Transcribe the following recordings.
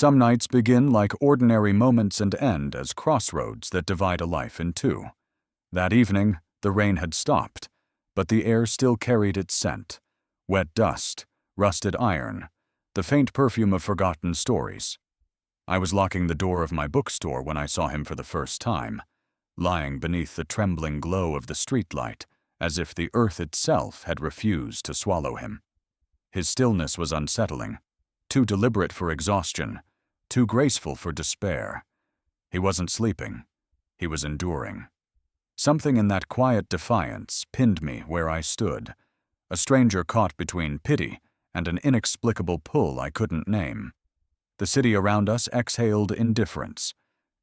Some nights begin like ordinary moments and end as crossroads that divide a life in two. That evening, the rain had stopped, but the air still carried its scent: wet dust, rusted iron, the faint perfume of forgotten stories. I was locking the door of my bookstore when I saw him for the first time, lying beneath the trembling glow of the streetlight, as if the earth itself had refused to swallow him. His stillness was unsettling, too deliberate for exhaustion, too graceful for despair. He wasn't sleeping. He was enduring. Something in that quiet defiance pinned me where I stood, a stranger caught between pity and an inexplicable pull I couldn't name. The city around us exhaled indifference.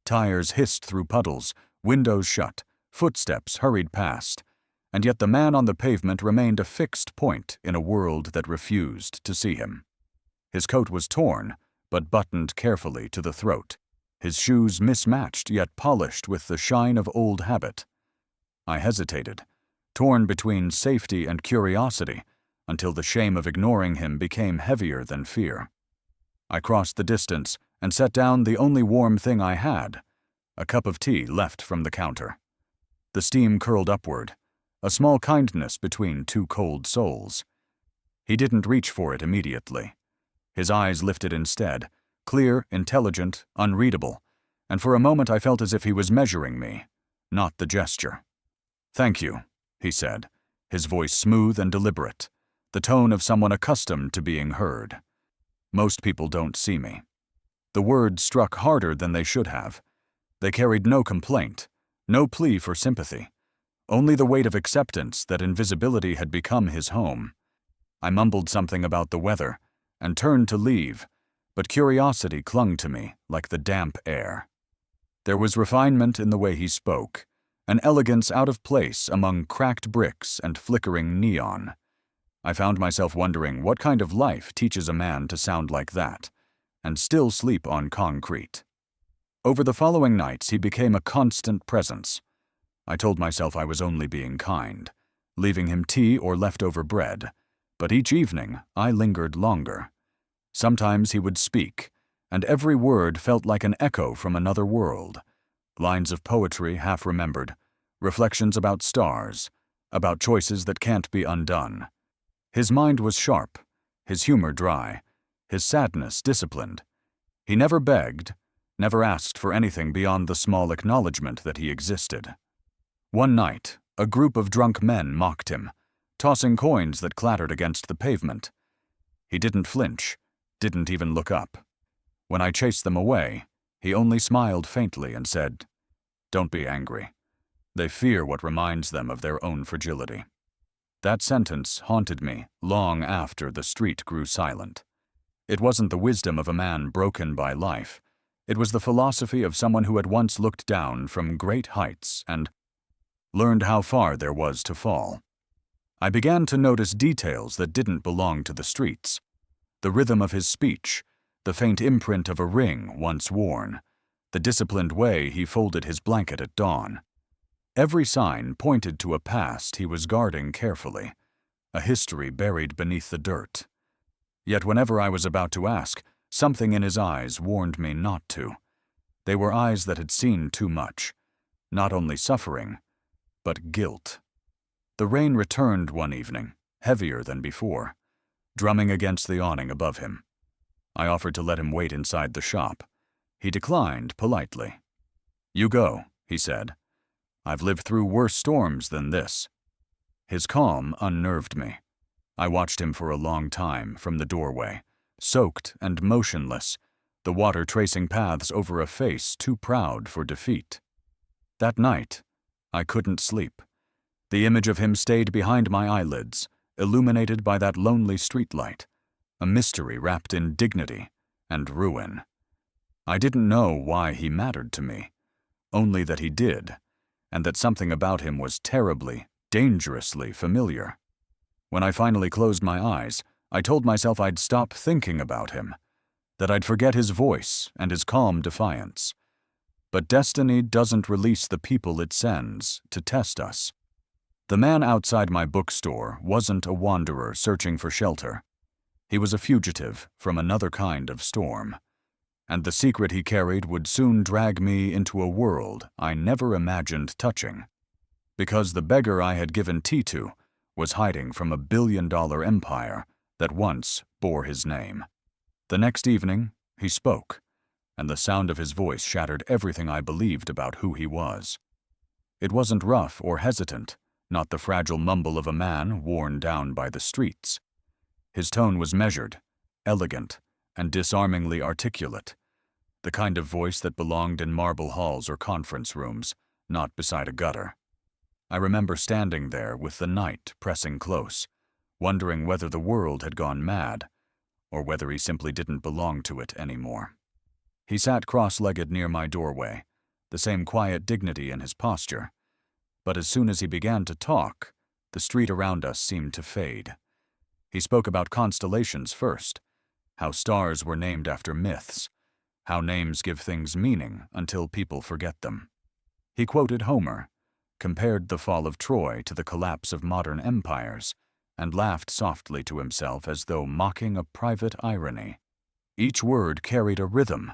Tires hissed through puddles, windows shut, footsteps hurried past, and yet the man on the pavement remained a fixed point in a world that refused to see him. His coat was torn, but buttoned carefully to the throat, his shoes mismatched yet polished with the shine of old habit. I hesitated, torn between safety and curiosity, until the shame of ignoring him became heavier than fear. I crossed the distance and set down the only warm thing I had, a cup of tea left from the counter. The steam curled upward, a small kindness between two cold souls. He didn't reach for it immediately. His eyes lifted instead, clear, intelligent, unreadable, and for a moment I felt as if he was measuring me, not the gesture. "Thank you," he said, his voice smooth and deliberate, the tone of someone accustomed to being heard. Most people don't see me. The words struck harder than they should have. They carried no complaint, no plea for sympathy, only the weight of acceptance that invisibility had become his home. I mumbled something about the weather and turned to leave, but curiosity clung to me like the damp air. There was refinement in the way he spoke, an elegance out of place among cracked bricks and flickering neon. I found myself wondering what kind of life teaches a man to sound like that, and still sleep on concrete. Over the following nights he became a constant presence. I told myself I was only being kind, leaving him tea or leftover bread, but each evening I lingered longer. Sometimes he would speak, and every word felt like an echo from another world. Lines of poetry half remembered, reflections about stars, about choices that can't be undone. His mind was sharp, his humor dry, his sadness disciplined. He never begged, never asked for anything beyond the small acknowledgement that he existed. One night, a group of drunk men mocked him, tossing coins that clattered against the pavement. He didn't flinch, didn't even look up. When I chased them away, he only smiled faintly and said, "Don't be angry. They fear what reminds them of their own fragility." That sentence haunted me long after the street grew silent. It wasn't the wisdom of a man broken by life. It was the philosophy of someone who had once looked down from great heights and learned how far there was to fall. I began to notice details that didn't belong to the streets. The rhythm of his speech, the faint imprint of a ring once worn, the disciplined way he folded his blanket at dawn. Every sign pointed to a past he was guarding carefully, a history buried beneath the dirt. Yet whenever I was about to ask, something in his eyes warned me not to. They were eyes that had seen too much, not only suffering, but guilt. The rain returned one evening, heavier than before, drumming against the awning above him. I offered to let him wait inside the shop. He declined politely. "You go," he said. "I've lived through worse storms than this." His calm unnerved me. I watched him for a long time from the doorway, soaked and motionless, the water tracing paths over a face too proud for defeat. That night, I couldn't sleep. The image of him stayed behind my eyelids, illuminated by that lonely streetlight, a mystery wrapped in dignity and ruin. I didn't know why he mattered to me, only that he did, and that something about him was terribly, dangerously familiar. When I finally closed my eyes, I told myself I'd stop thinking about him, that I'd forget his voice and his calm defiance. But destiny doesn't release the people it sends to test us. The man outside my bookstore wasn't a wanderer searching for shelter. He was a fugitive from another kind of storm. and the secret he carried would soon drag me into a world I never imagined touching, because the beggar I had given tea to was hiding from a billion-dollar empire that once bore his name. The next evening, he spoke, and the sound of his voice shattered everything I believed about who he was. It wasn't rough or hesitant, not the fragile mumble of a man worn down by the streets. His tone was measured, elegant, and disarmingly articulate, the kind of voice that belonged in marble halls or conference rooms, not beside a gutter. I remember standing there with the night pressing close, wondering whether the world had gone mad, or whether he simply didn't belong to it anymore. He sat cross-legged near my doorway, the same quiet dignity in his posture. But as soon as he began to talk, the street around us seemed to fade. He spoke about constellations first, how stars were named after myths, how names give things meaning until people forget them. He quoted Homer, compared the fall of Troy to the collapse of modern empires, and laughed softly to himself as though mocking a private irony. Each word carried a rhythm,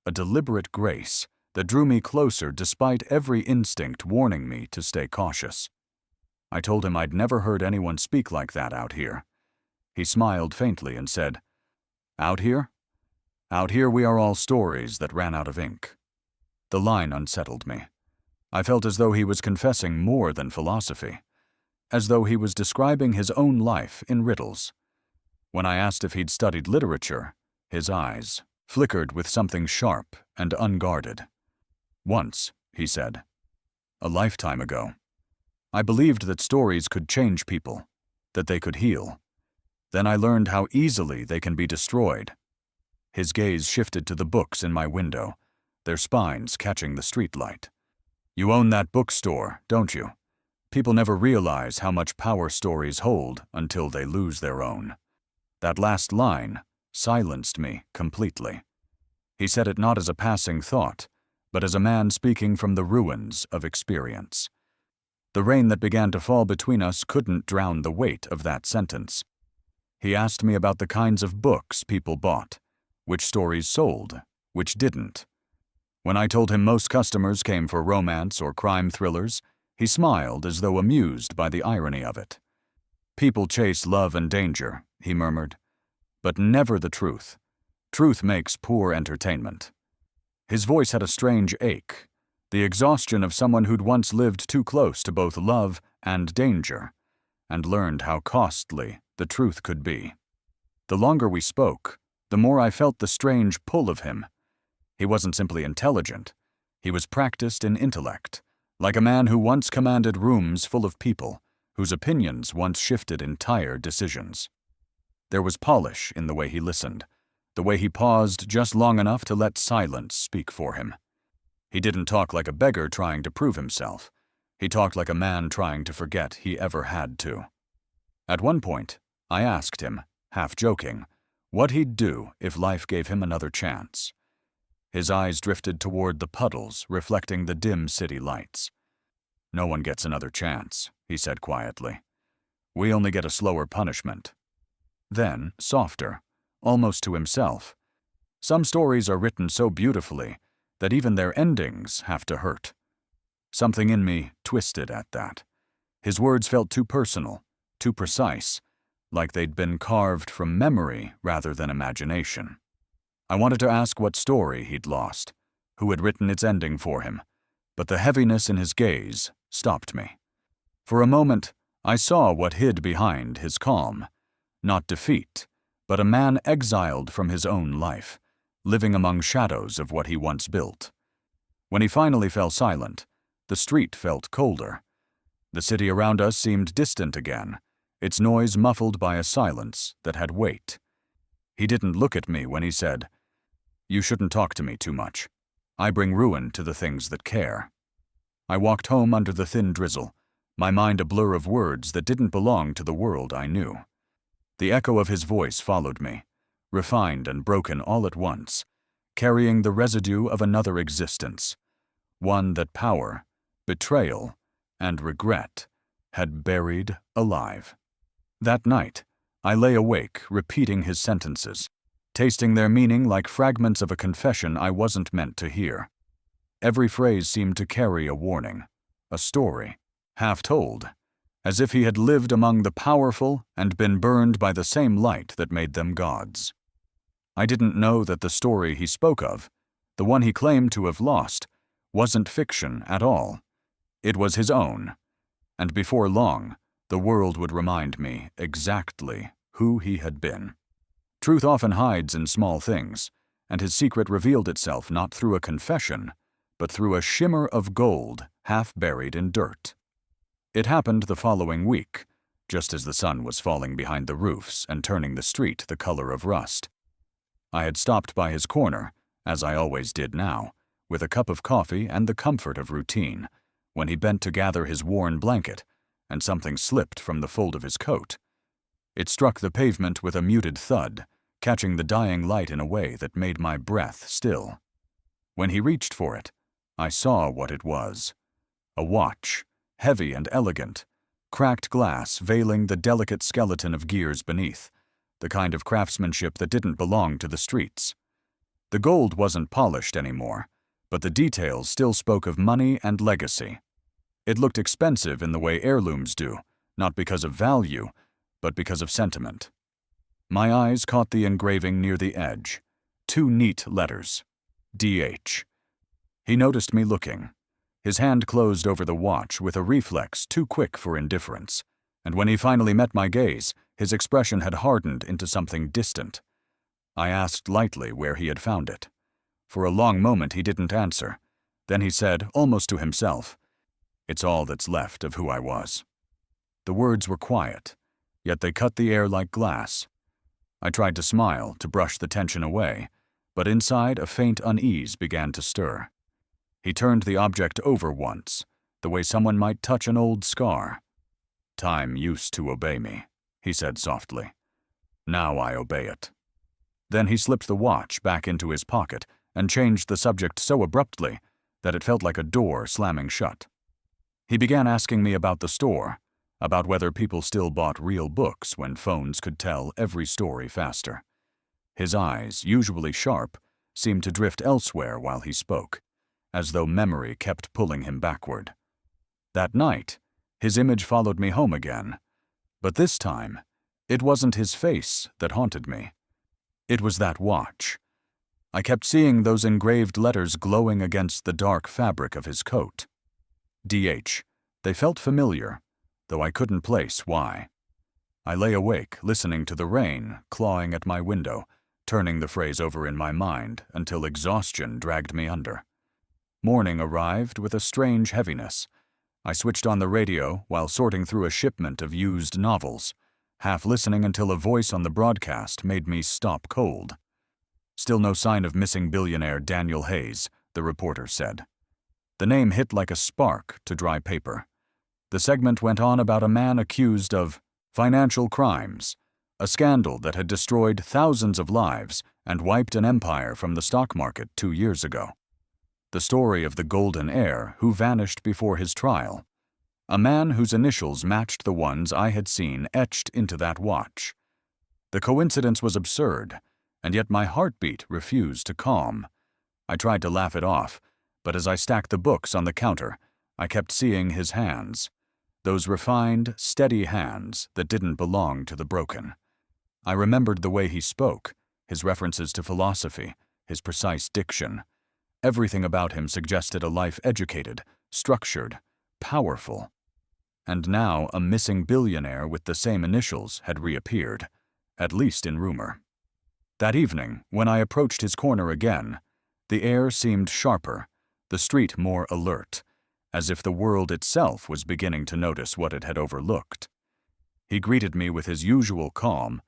a deliberate grace that drew me closer despite every instinct warning me to stay cautious. I told him I'd never heard anyone speak like that out here. He smiled faintly and said, "Out here? Out here we are all stories that ran out of ink." The line unsettled me. I felt as though he was confessing more than philosophy, as though he was describing his own life in riddles. When I asked if he'd studied literature, his eyes flickered with something sharp and unguarded. "Once," he said. "A lifetime ago. I believed that stories could change people, that they could heal. Then I learned how easily they can be destroyed." His gaze shifted to the books in my window, their spines catching the streetlight. "You own that bookstore, don't you? People never realize how much power stories hold until they lose their own." That last line silenced me completely. He said it not as a passing thought, but as a man speaking from the ruins of experience. The rain that began to fall between us couldn't drown the weight of that sentence. He asked me about the kinds of books people bought, which stories sold, which didn't. When I told him most customers came for romance or crime thrillers, he smiled as though amused by the irony of it. "People chase love and danger," he murmured, "but never the truth. Truth makes poor entertainment." His voice had a strange ache, the exhaustion of someone who'd once lived too close to both love and danger, and learned how costly the truth could be. The longer we spoke, the more I felt the strange pull of him. He wasn't simply intelligent. He was practiced in intellect, like a man who once commanded rooms full of people, whose opinions once shifted entire decisions. There was polish in the way he listened, the way he paused just long enough to let silence speak for him. He didn't talk like a beggar trying to prove himself. He talked like a man trying to forget he ever had to. At one point, I asked him, half joking, what he'd do if life gave him another chance. His eyes drifted toward the puddles reflecting the dim city lights. "No one gets another chance," he said quietly. "We only get a slower punishment." Then, softer, almost to himself, "Some stories are written so beautifully that even their endings have to hurt." Something in me twisted at that. His words felt too personal, too precise, like they'd been carved from memory rather than imagination. I wanted to ask what story he'd lost, who had written its ending for him, but the heaviness in his gaze stopped me. For a moment, I saw what hid behind his calm. Not defeat, but a man exiled from his own life, living among shadows of what he once built. When he finally fell silent, the street felt colder. The city around us seemed distant again, its noise muffled by a silence that had weight. He didn't look at me when he said, "You shouldn't talk to me too much. I bring ruin to the things that care." I walked home under the thin drizzle, my mind a blur of words that didn't belong to the world I knew. The echo of his voice followed me, refined and broken all at once, carrying the residue of another existence, one that power, betrayal, and regret had buried alive. That night, I lay awake repeating his sentences, tasting their meaning like fragments of a confession I wasn't meant to hear. Every phrase seemed to carry a warning, a story, half told, as if he had lived among the powerful and been burned by the same light that made them gods. I didn't know that the story he spoke of, the one he claimed to have lost, wasn't fiction at all. It was his own, and before long, the world would remind me exactly who he had been. Truth often hides in small things, and his secret revealed itself not through a confession, but through a shimmer of gold half buried in dirt. It happened the following week, just as the sun was falling behind the roofs and turning the street the color of rust. I had stopped by his corner, as I always did now, with a cup of coffee and the comfort of routine, when he bent to gather his worn blanket, and something slipped from the fold of his coat. It struck the pavement with a muted thud, catching the dying light in a way that made my breath still. When he reached for it, I saw what it was. A watch, heavy and elegant, cracked glass veiling the delicate skeleton of gears beneath, the kind of craftsmanship that didn't belong to the streets. The gold wasn't polished anymore, but the details still spoke of money and legacy. It looked expensive in the way heirlooms do, not because of value, but because of sentiment. My eyes caught the engraving near the edge, 2 neat letters, D.H. He noticed me looking. His hand closed over the watch with a reflex too quick for indifference, and when he finally met my gaze, his expression had hardened into something distant. I asked lightly where he had found it. For a long moment he didn't answer. Then he said, almost to himself, "It's all that's left of who I was." The words were quiet, yet they cut the air like glass. I tried to smile, to brush the tension away, but inside a faint unease began to stir. He turned the object over once, the way someone might touch an old scar. "Time used to obey me," he said softly. "Now I obey it." Then he slipped the watch back into his pocket and changed the subject so abruptly that it felt like a door slamming shut. He began asking me about the store, about whether people still bought real books when phones could tell every story faster. His eyes, usually sharp, seemed to drift elsewhere while he spoke, as though memory kept pulling him backward. That night, his image followed me home again, but this time, it wasn't his face that haunted me. It was that watch. I kept seeing those engraved letters glowing against the dark fabric of his coat. D.H. They felt familiar, though I couldn't place why. I lay awake, listening to the rain clawing at my window, turning the phrase over in my mind until exhaustion dragged me under. Morning arrived with a strange heaviness. I switched on the radio while sorting through a shipment of used novels, half listening until a voice on the broadcast made me stop cold. "Still no sign of missing billionaire Daniel Hayes," the reporter said. The name hit like a spark to dry paper. The segment went on about a man accused of financial crimes, a scandal that had destroyed thousands of lives and wiped an empire from the stock market 2 years ago. The story of the golden heir who vanished before his trial. A man whose initials matched the ones I had seen etched into that watch. The coincidence was absurd, and yet my heartbeat refused to calm. I tried to laugh it off, but as I stacked the books on the counter, I kept seeing his hands. Those refined, steady hands that didn't belong to the broken. I remembered the way he spoke, his references to philosophy, his precise diction. Everything about him suggested a life educated, structured, powerful. And now a missing billionaire with the same initials had reappeared, at least in rumor. That evening, when I approached his corner again, the air seemed sharper, the street more alert, as if the world itself was beginning to notice what it had overlooked. He greeted me with his usual calm,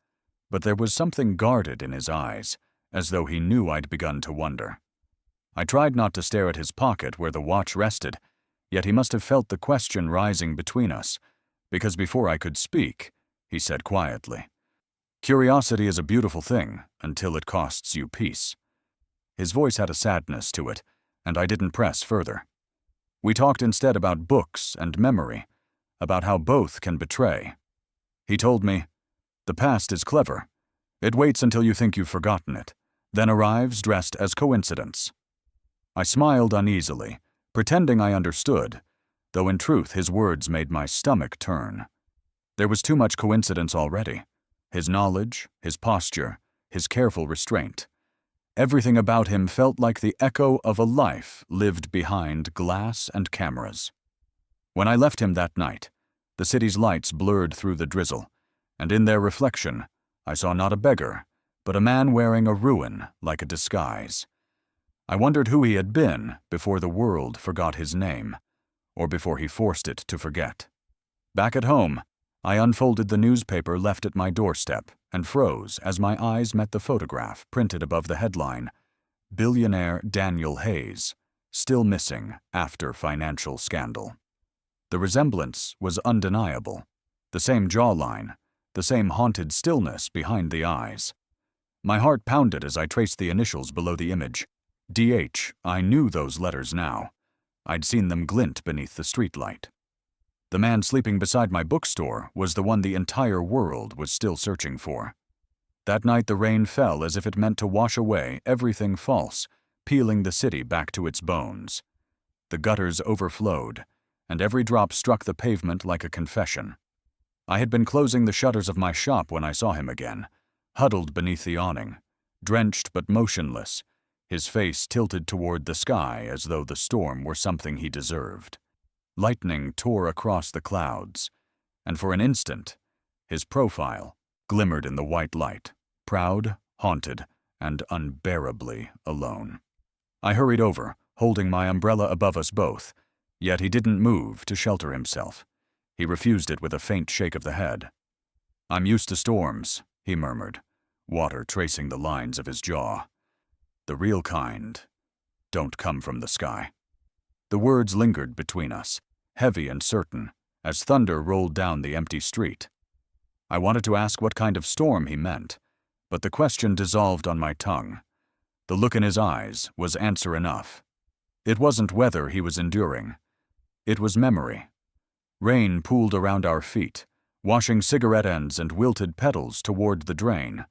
but there was something guarded in his eyes, as though he knew I'd begun to wonder. I tried not to stare at his pocket where the watch rested, yet he must have felt the question rising between us, because before I could speak, he said quietly, "Curiosity is a beautiful thing until it costs you peace." His voice had a sadness to it, and I didn't press further. We talked instead about books and memory, about how both can betray. He told me, "The past is clever. It waits until you think you've forgotten it, then arrives dressed as coincidence. I smiled uneasily, pretending I understood, though in truth his words made my stomach turn. There was too much coincidence already. His knowledge, his posture, his careful restraint. Everything about him felt like the echo of a life lived behind glass and cameras. When I left him that night, the city's lights blurred through the drizzle, and in their reflection, I saw not a beggar, but a man wearing a ruin like a disguise. I wondered who he had been before the world forgot his name, or before he forced it to forget. Back at home, I unfolded the newspaper left at my doorstep and froze as my eyes met the photograph printed above the headline, "Billionaire Daniel Hayes, still missing after financial scandal." The resemblance was undeniable. The same jawline, the same haunted stillness behind the eyes. My heart pounded as I traced the initials below the image. D.H. I knew those letters now. I'd seen them glint beneath the streetlight. The man sleeping beside my bookstore was the one the entire world was still searching for. That night the rain fell as if it meant to wash away everything false, peeling the city back to its bones. The gutters overflowed, and every drop struck the pavement like a confession. I had been closing the shutters of my shop when I saw him again, huddled beneath the awning, drenched but motionless, his face tilted toward the sky as though the storm were something he deserved. Lightning tore across the clouds, and for an instant, his profile glimmered in the white light, proud, haunted, and unbearably alone. I hurried over, holding my umbrella above us both, yet he didn't move to shelter himself. He refused it with a faint shake of the head. "I'm used to storms," he murmured, water tracing the lines of his jaw. "The real kind don't come from the sky." The words lingered between us, heavy and certain, as thunder rolled down the empty street. I wanted to ask what kind of storm he meant, but the question dissolved on my tongue. The look in his eyes was answer enough. It wasn't weather he was enduring. It was memory. Rain pooled around our feet, washing cigarette ends and wilted petals toward the drain,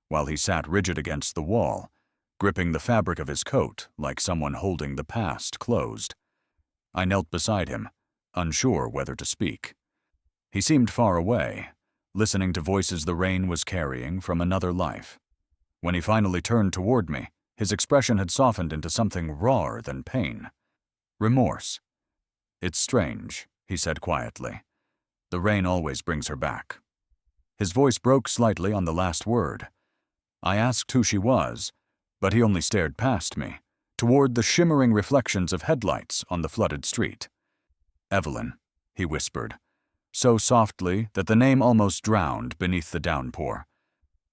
while he sat rigid against the wall, gripping the fabric of his coat like someone holding the past closed. I knelt beside him, unsure whether to speak. He seemed far away, listening to voices the rain was carrying from another life. When he finally turned toward me, his expression had softened into something rawer than pain. Remorse. "It's strange," he said quietly. "The rain always brings her back." His voice broke slightly on the last word. I asked who she was, but he only stared past me, toward the shimmering reflections of headlights on the flooded street. "Evelyn," he whispered, so softly that the name almost drowned beneath the downpour.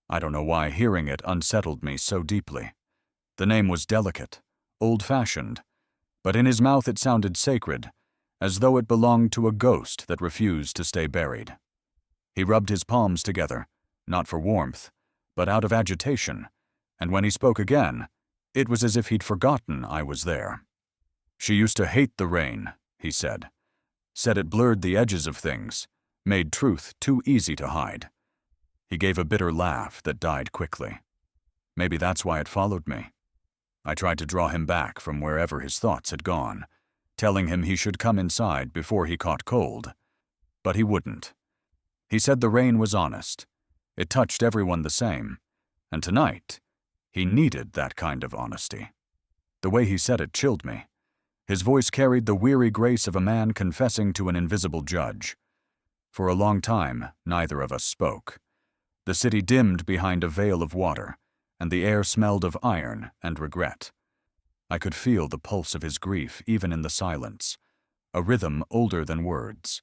I don't know why hearing it unsettled me so deeply. The name was delicate, old-fashioned, but in his mouth it sounded sacred, as though it belonged to a ghost that refused to stay buried. He rubbed his palms together, not for warmth, but out of agitation, and when he spoke again, it was as if he'd forgotten I was there. "She used to hate the rain," he said. "Said it blurred the edges of things, made truth too easy to hide." He gave a bitter laugh that died quickly. Maybe that's why it followed me. I tried to draw him back from wherever his thoughts had gone, telling him he should come inside before he caught cold. But he wouldn't. He said the rain was honest. It touched everyone the same. And tonight, he needed that kind of honesty. The way he said it chilled me. His voice carried the weary grace of a man confessing to an invisible judge. For a long time, neither of us spoke. The city dimmed behind a veil of water, and the air smelled of iron and regret. I could feel the pulse of his grief even in the silence, a rhythm older than words.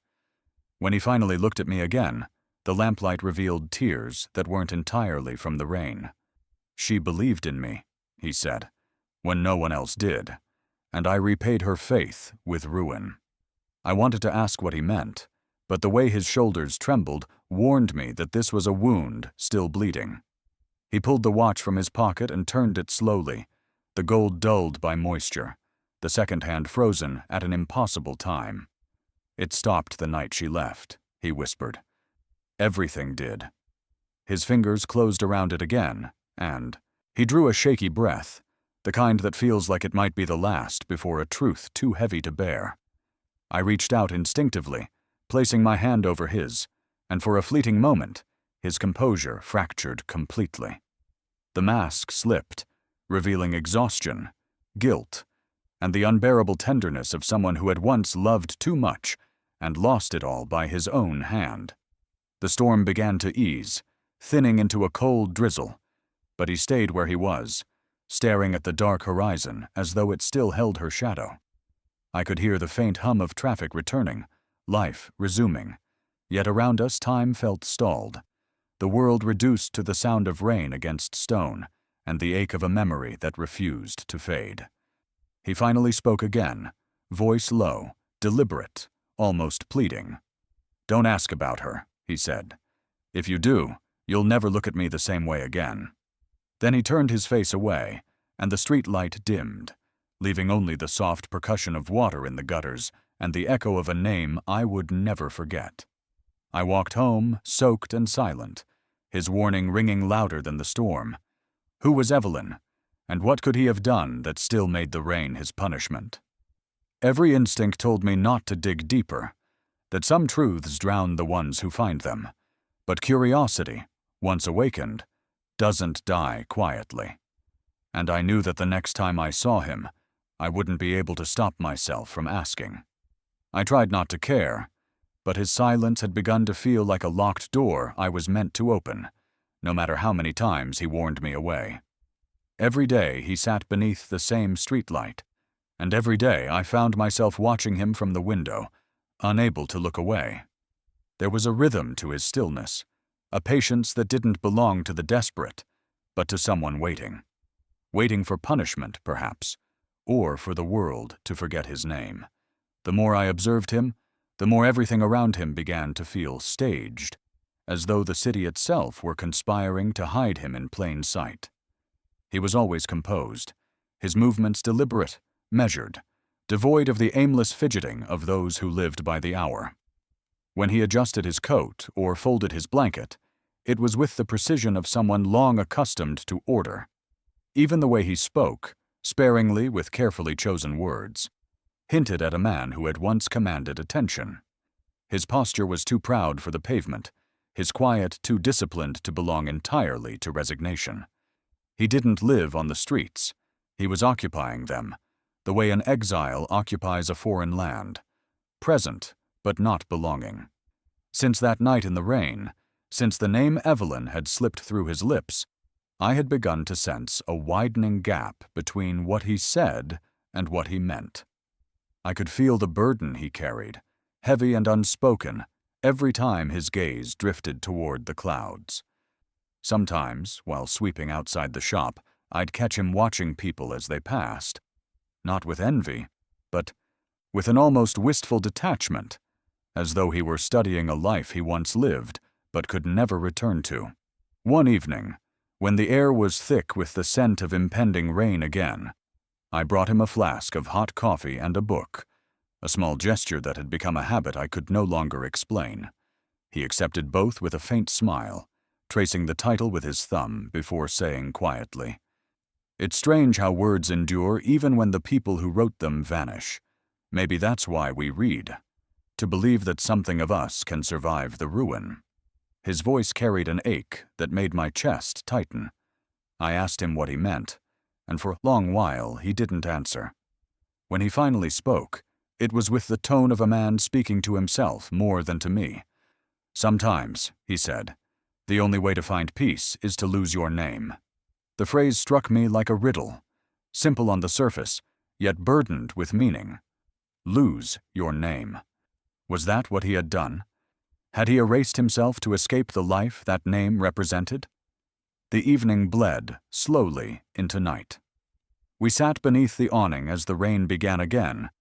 When he finally looked at me again, the lamplight revealed tears that weren't entirely from the rain. "She believed in me," he said, "when no one else did, and I repaid her faith with ruin." I wanted to ask what he meant, but the way his shoulders trembled warned me that this was a wound still bleeding. He pulled the watch from his pocket and turned it slowly, the gold dulled by moisture, the second hand frozen at an impossible time. "It stopped the night she left," he whispered. "Everything did." His fingers closed around it again, and he drew a shaky breath, the kind that feels like it might be the last before a truth too heavy to bear. I reached out instinctively, placing my hand over his, and for a fleeting moment, his composure fractured completely. The mask slipped, revealing exhaustion, guilt, and the unbearable tenderness of someone who had once loved too much and lost it all by his own hand. The storm began to ease, thinning into a cold drizzle, but he stayed where he was, staring at the dark horizon as though it still held her shadow. I could hear the faint hum of traffic returning, life resuming, yet around us time felt stalled, the world reduced to the sound of rain against stone and the ache of a memory that refused to fade. He finally spoke again, voice low, deliberate, almost pleading. "Don't ask about her," he said. "If you do, you'll never look at me the same way again." Then he turned his face away, and the street light dimmed, leaving only the soft percussion of water in the gutters and the echo of a name I would never forget. I walked home, soaked and silent, his warning ringing louder than the storm. Who was Evelyn? And what could he have done that still made the rain his punishment? Every instinct told me not to dig deeper, that some truths drown the ones who find them, but curiosity, once awakened, doesn't die quietly. And I knew that the next time I saw him, I wouldn't be able to stop myself from asking. I tried not to care, but his silence had begun to feel like a locked door I was meant to open, no matter how many times he warned me away. Every day he sat beneath the same streetlight, and every day I found myself watching him from the window, unable to look away. There was a rhythm to his stillness, a patience that didn't belong to the desperate, but to someone waiting. Waiting for punishment, perhaps, or for the world to forget his name. The more I observed him, the more everything around him began to feel staged, as though the city itself were conspiring to hide him in plain sight. He was always composed, his movements deliberate, measured, devoid of the aimless fidgeting of those who lived by the hour. When he adjusted his coat or folded his blanket, it was with the precision of someone long accustomed to order. Even the way he spoke, sparingly with carefully chosen words, hinted at a man who had once commanded attention. His posture was too proud for the pavement, his quiet too disciplined to belong entirely to resignation. He didn't live on the streets. He was occupying them, the way an exile occupies a foreign land, present but not belonging. Since that night in the rain, since the name Evelyn had slipped through his lips, I had begun to sense a widening gap between what he said and what he meant. I could feel the burden he carried, heavy and unspoken, every time his gaze drifted toward the clouds. Sometimes, while sweeping outside the shop, I'd catch him watching people as they passed, not with envy, but with an almost wistful detachment, as though he were studying a life he once lived but could never return to. One evening, when the air was thick with the scent of impending rain again, I brought him a flask of hot coffee and a book, a small gesture that had become a habit I could no longer explain. He accepted both with a faint smile, tracing the title with his thumb before saying quietly, "It's strange how words endure even when the people who wrote them vanish. Maybe that's why we read, to believe that something of us can survive the ruin." His voice carried an ache that made my chest tighten. I asked him what he meant, and for a long while he didn't answer. When he finally spoke, it was with the tone of a man speaking to himself more than to me. "Sometimes," he said, "the only way to find peace is to lose your name." The phrase struck me like a riddle, simple on the surface, yet burdened with meaning. Lose your name. Was that what he had done? Had he erased himself to escape the life that name represented? The evening bled, slowly, into night. We sat beneath the awning as the rain began again,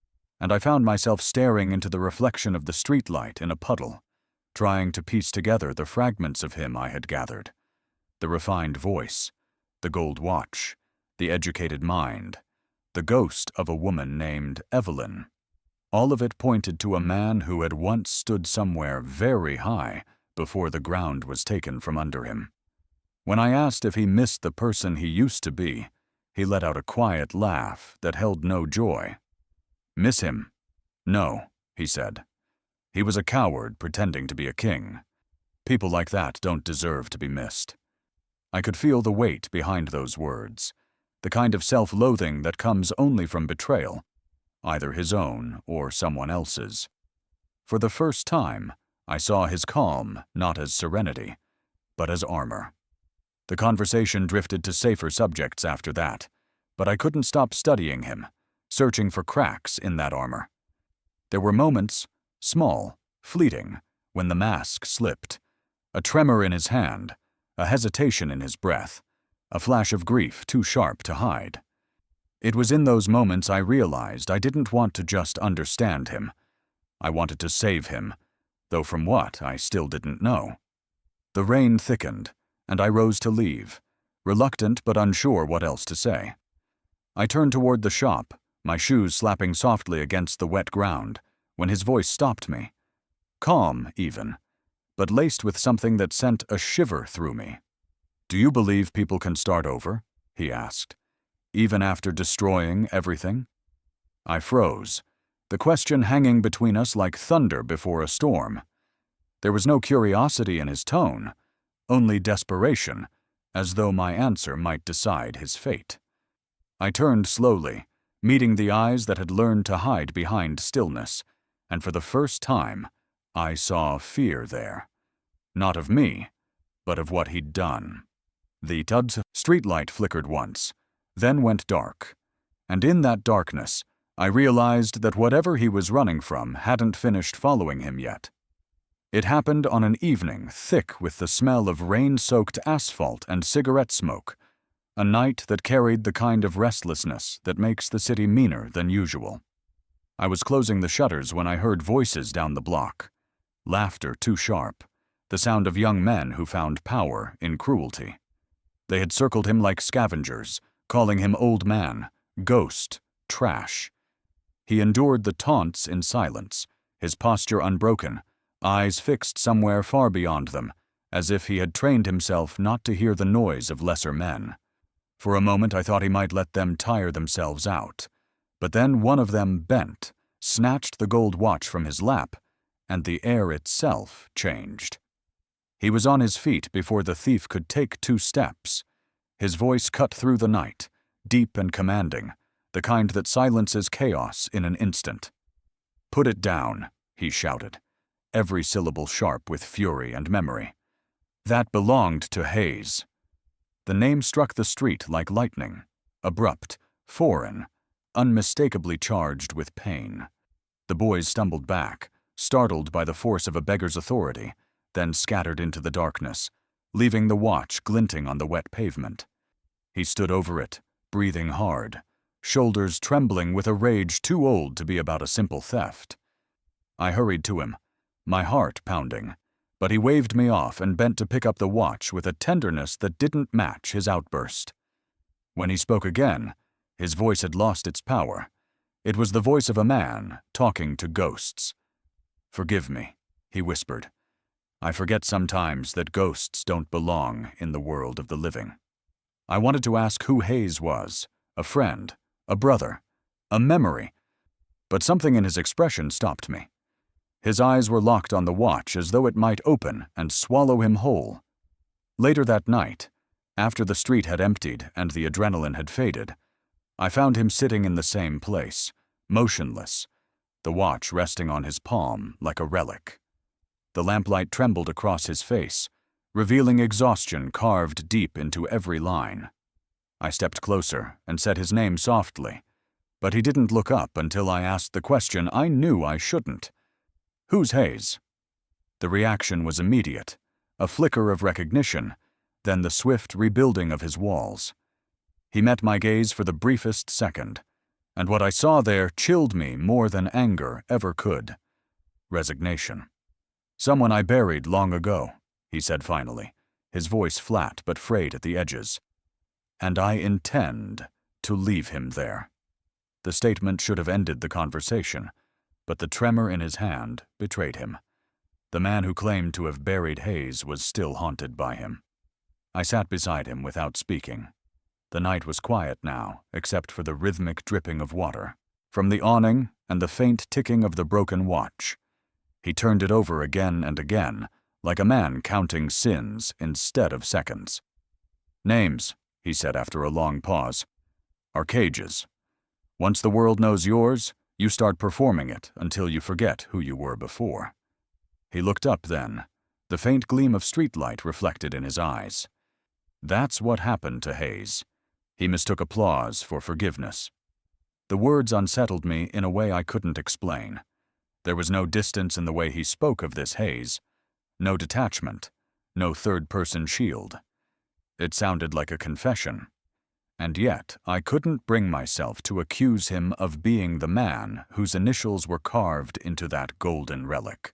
and I found myself staring into the reflection of the streetlight in a puddle, trying to piece together the fragments of him I had gathered. The refined voice, the gold watch, the educated mind, the ghost of a woman named Evelyn. All of it pointed to a man who had once stood somewhere very high, before the ground was taken from under him. When I asked if he missed the person he used to be, he let out a quiet laugh that held no joy. "Miss him? No," he said. "He was a coward pretending to be a king. People like that don't deserve to be missed." I could feel the weight behind those words, the kind of self-loathing that comes only from betrayal, either his own or someone else's. For the first time, I saw his calm not as serenity, but as armor. The conversation drifted to safer subjects after that, but I couldn't stop studying him, searching for cracks in that armor. There were moments, small, fleeting, when the mask slipped, a tremor in his hand, a hesitation in his breath, a flash of grief too sharp to hide. It was in those moments I realized I didn't want to just understand him. I wanted to save him, though from what I still didn't know. The rain thickened, and I rose to leave, reluctant but unsure what else to say. I turned toward the shop, my shoes slapping softly against the wet ground, when his voice stopped me. Calm, even, but laced with something that sent a shiver through me. "Do you believe people can start over?" he asked. "Even after destroying everything?" I froze, the question hanging between us like thunder before a storm. There was no curiosity in his tone, only desperation, as though my answer might decide his fate. I turned slowly, meeting the eyes that had learned to hide behind stillness, and for the first time, I saw fear there. Not of me, but of what he'd done. The streetlight flickered once, then went dark, and in that darkness, I realized that whatever he was running from hadn't finished following him yet. It happened on an evening thick with the smell of rain-soaked asphalt and cigarette smoke, a night that carried the kind of restlessness that makes the city meaner than usual. I was closing the shutters when I heard voices down the block, laughter too sharp, the sound of young men who found power in cruelty. They had circled him like scavengers, calling him old man, ghost, trash. He endured the taunts in silence, his posture unbroken, eyes fixed somewhere far beyond them, as if he had trained himself not to hear the noise of lesser men. For a moment I thought he might let them tire themselves out, but then one of them bent, snatched the gold watch from his lap, and the air itself changed. He was on his feet before the thief could take 2 steps. His voice cut through the night, deep and commanding, the kind that silences chaos in an instant. "Put it down," he shouted, every syllable sharp with fury and memory. "That belonged to Hayes." The name struck the street like lightning, abrupt, foreign, unmistakably charged with pain. The boys stumbled back, startled by the force of a beggar's authority, then scattered into the darkness, leaving the watch glinting on the wet pavement. He stood over it, breathing hard, shoulders trembling with a rage too old to be about a simple theft. I hurried to him, my heart pounding, but he waved me off and bent to pick up the watch with a tenderness that didn't match his outburst. When he spoke again, his voice had lost its power. It was the voice of a man talking to ghosts. "Forgive me," he whispered. "I forget sometimes that ghosts don't belong in the world of the living." I wanted to ask who Hayes was, a friend, a brother, a memory, but something in his expression stopped me. His eyes were locked on the watch as though it might open and swallow him whole. Later that night, after the street had emptied and the adrenaline had faded, I found him sitting in the same place, motionless, the watch resting on his palm like a relic. The lamplight trembled across his face, revealing exhaustion carved deep into every line. I stepped closer and said his name softly, but he didn't look up until I asked the question I knew I shouldn't. "Who's Hayes?" The reaction was immediate, a flicker of recognition, then the swift rebuilding of his walls. He met my gaze for the briefest second, and what I saw there chilled me more than anger ever could. Resignation. "Someone I buried long ago," he said finally, his voice flat but frayed at the edges. "And I intend to leave him there." The statement should have ended the conversation, but the tremor in his hand betrayed him. The man who claimed to have buried Hayes was still haunted by him. I sat beside him without speaking. The night was quiet now, except for the rhythmic dripping of water from the awning and the faint ticking of the broken watch. He turned it over again and again, like a man counting sins instead of seconds. "Names," he said after a long pause, "are cages. Once the world knows yours, you start performing it until you forget who you were before." He looked up then, the faint gleam of streetlight reflected in his eyes. That's what happened to Hayes. He mistook applause for forgiveness. The words unsettled me in a way I couldn't explain. There was no distance in the way he spoke of this Hayes, no detachment, no third-person shield. It sounded like a confession. And yet, I couldn't bring myself to accuse him of being the man whose initials were carved into that golden relic.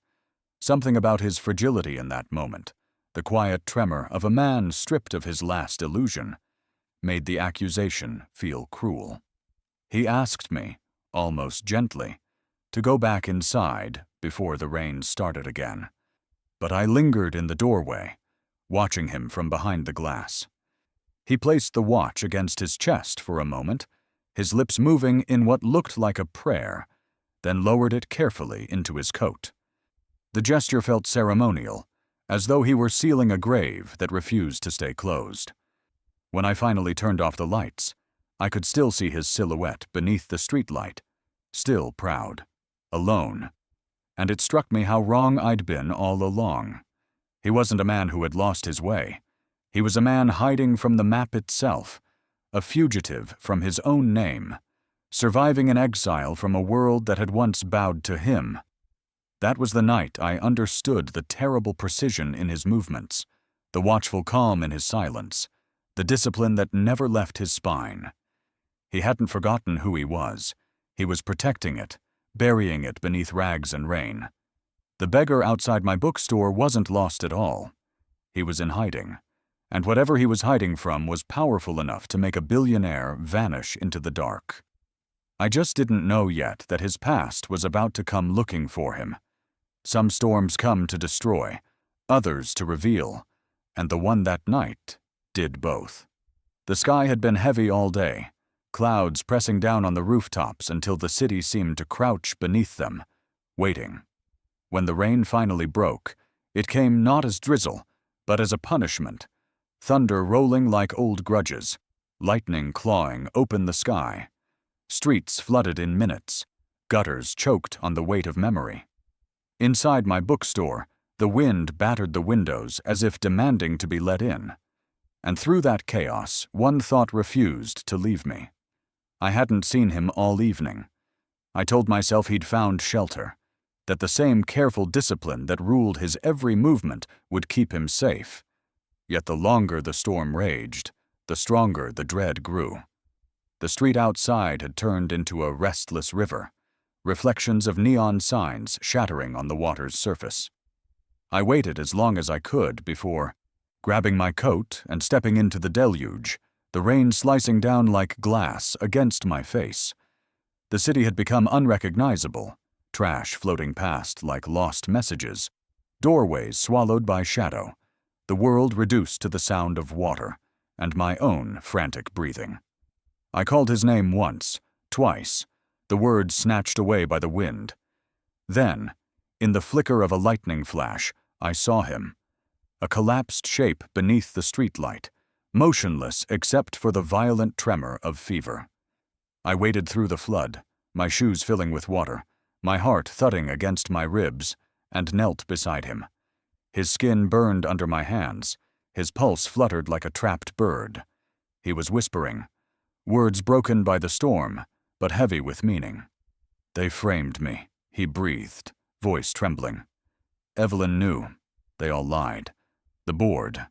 Something about his fragility in that moment, the quiet tremor of a man stripped of his last illusion, made the accusation feel cruel. He asked me, almost gently, to go back inside before the rain started again. But I lingered in the doorway, watching him from behind the glass. He placed the watch against his chest for a moment, his lips moving in what looked like a prayer, then lowered it carefully into his coat. The gesture felt ceremonial, as though he were sealing a grave that refused to stay closed. When I finally turned off the lights, I could still see his silhouette beneath the streetlight, still proud, alone, and it struck me how wrong I'd been all along. He wasn't a man who had lost his way. He was a man hiding from the map itself, a fugitive from his own name, surviving in exile from a world that had once bowed to him. That was the night I understood the terrible precision in his movements, the watchful calm in his silence, the discipline that never left his spine. He hadn't forgotten who he was. He was protecting it, burying it beneath rags and rain. The beggar outside my bookstore wasn't lost at all. He was in hiding, and whatever he was hiding from was powerful enough to make a billionaire vanish into the dark. I just didn't know yet that his past was about to come looking for him. Some storms come to destroy, others to reveal, and the one that night did both. The sky had been heavy all day, clouds pressing down on the rooftops until the city seemed to crouch beneath them, waiting. When the rain finally broke, it came not as drizzle, but as a punishment, thunder rolling like old grudges, lightning clawing open the sky. Streets flooded in minutes, gutters choked on the weight of memory. Inside my bookstore, the wind battered the windows as if demanding to be let in. And through that chaos, one thought refused to leave me. I hadn't seen him all evening. I told myself he'd found shelter, that the same careful discipline that ruled his every movement would keep him safe. Yet the longer the storm raged, the stronger the dread grew. The street outside had turned into a restless river, reflections of neon signs shattering on the water's surface. I waited as long as I could before, grabbing my coat and stepping into the deluge, the rain slicing down like glass against my face. The city had become unrecognizable, trash floating past like lost messages, doorways swallowed by shadow, the world reduced to the sound of water, and my own frantic breathing. I called his name once, twice, the words snatched away by the wind. Then, in the flicker of a lightning flash, I saw him, a collapsed shape beneath the streetlight, motionless except for the violent tremor of fever. I waded through the flood, my shoes filling with water, my heart thudding against my ribs, and knelt beside him. His skin burned under my hands, his pulse fluttered like a trapped bird. He was whispering, words broken by the storm, but heavy with meaning. "They framed me," he breathed, voice trembling. "Evelyn knew. They all lied. The board.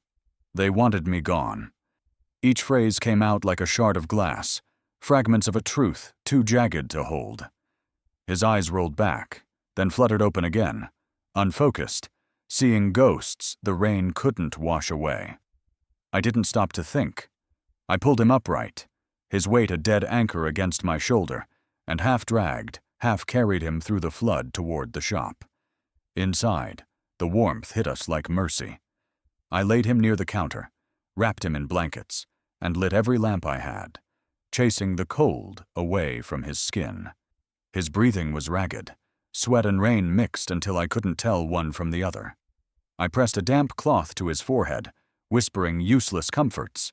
They wanted me gone." Each phrase came out like a shard of glass, fragments of a truth too jagged to hold. His eyes rolled back, then fluttered open again, unfocused, seeing ghosts the rain couldn't wash away. I didn't stop to think. I pulled him upright, his weight a dead anchor against my shoulder, and half dragged, half carried him through the flood toward the shop. Inside, The warmth hit us like mercy. I laid him near the counter, wrapped him in blankets, and lit every lamp I had, chasing the cold away from his skin. His breathing was ragged. Sweat and rain mixed until I couldn't tell one from the other. I pressed a damp cloth to his forehead, whispering useless comforts,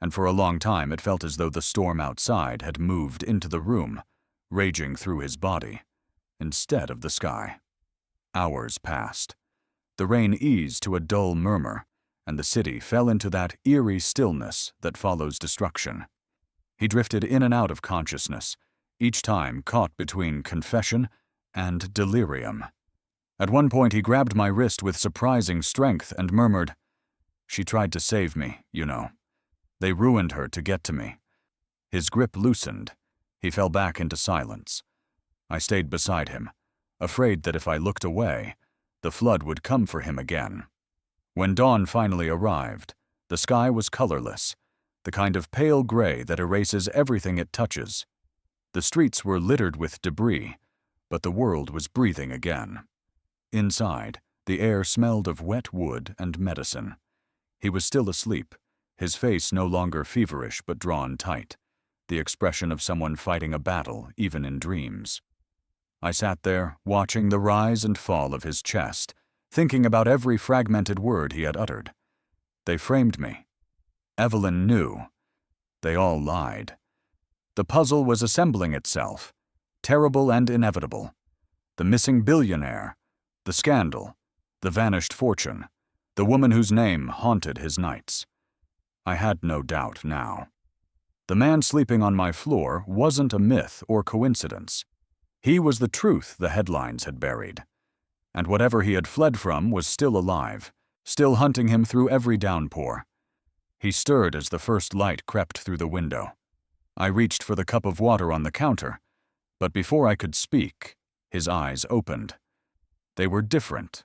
and for a long time it felt as though the storm outside had moved into the room, raging through his body, instead of the sky. Hours passed. The rain eased to a dull murmur, and the city fell into that eerie stillness that follows destruction. He drifted in and out of consciousness, each time caught between confession and delirium. At one point he grabbed my wrist with surprising strength and murmured, "She tried to save me, you know. They ruined her to get to me." His grip loosened. He fell back into silence. I stayed beside him, afraid that if I looked away, the flood would come for him again. When dawn finally arrived, the sky was colorless, the kind of pale gray that erases everything it touches. The streets were littered with debris, but the world was breathing again. Inside, the air smelled of wet wood and medicine. He was still asleep, his face no longer feverish but drawn tight, the expression of someone fighting a battle even in dreams. I sat there, watching the rise and fall of his chest, thinking about every fragmented word he had uttered. They framed me. Evelyn knew. They all lied. The puzzle was assembling itself, terrible and inevitable. The missing billionaire, the scandal, the vanished fortune, the woman whose name haunted his nights. I had no doubt now. The man sleeping on my floor wasn't a myth or coincidence. He was the truth the headlines had buried. And whatever he had fled from was still alive, still hunting him through every downpour. He stirred as the first light crept through the window. I reached for the cup of water on the counter, but before I could speak, his eyes opened. They were different,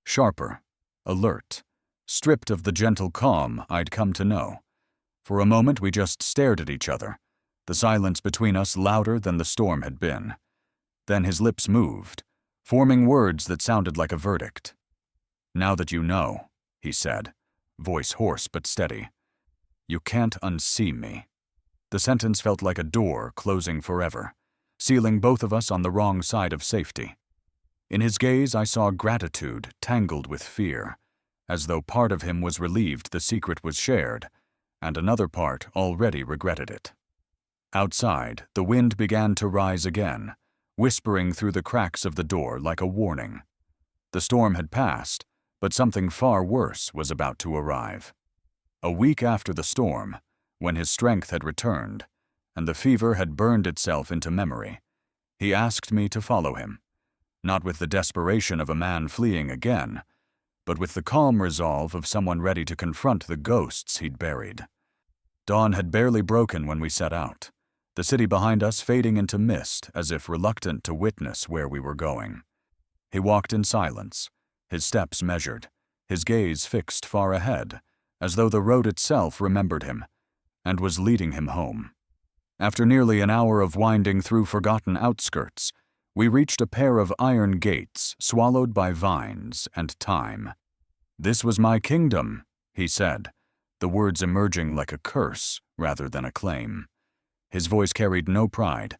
sharper, alert, stripped of the gentle calm I'd come to know. For a moment we just stared at each other, the silence between us louder than the storm had been. Then his lips moved, forming words that sounded like a verdict. "Now that you know," he said, voice hoarse but steady, "you can't unsee me." The sentence felt like a door closing forever, sealing both of us on the wrong side of safety. In his gaze I saw gratitude tangled with fear, as though part of him was relieved the secret was shared, and another part already regretted it. Outside, the wind began to rise again, whispering through the cracks of the door like a warning. The storm had passed, but something far worse was about to arrive. A week after the storm, when his strength had returned, and the fever had burned itself into memory, he asked me to follow him, not with the desperation of a man fleeing again, but with the calm resolve of someone ready to confront the ghosts he'd buried. Dawn had barely broken when we set out, the city behind us fading into mist as if reluctant to witness where we were going. He walked in silence, his steps measured, his gaze fixed far ahead, as though the road itself remembered him and was leading him home. After nearly an hour of winding through forgotten outskirts, we reached a pair of iron gates swallowed by vines and time. "This was my kingdom," he said, the words emerging like a curse rather than a claim. His voice carried no pride,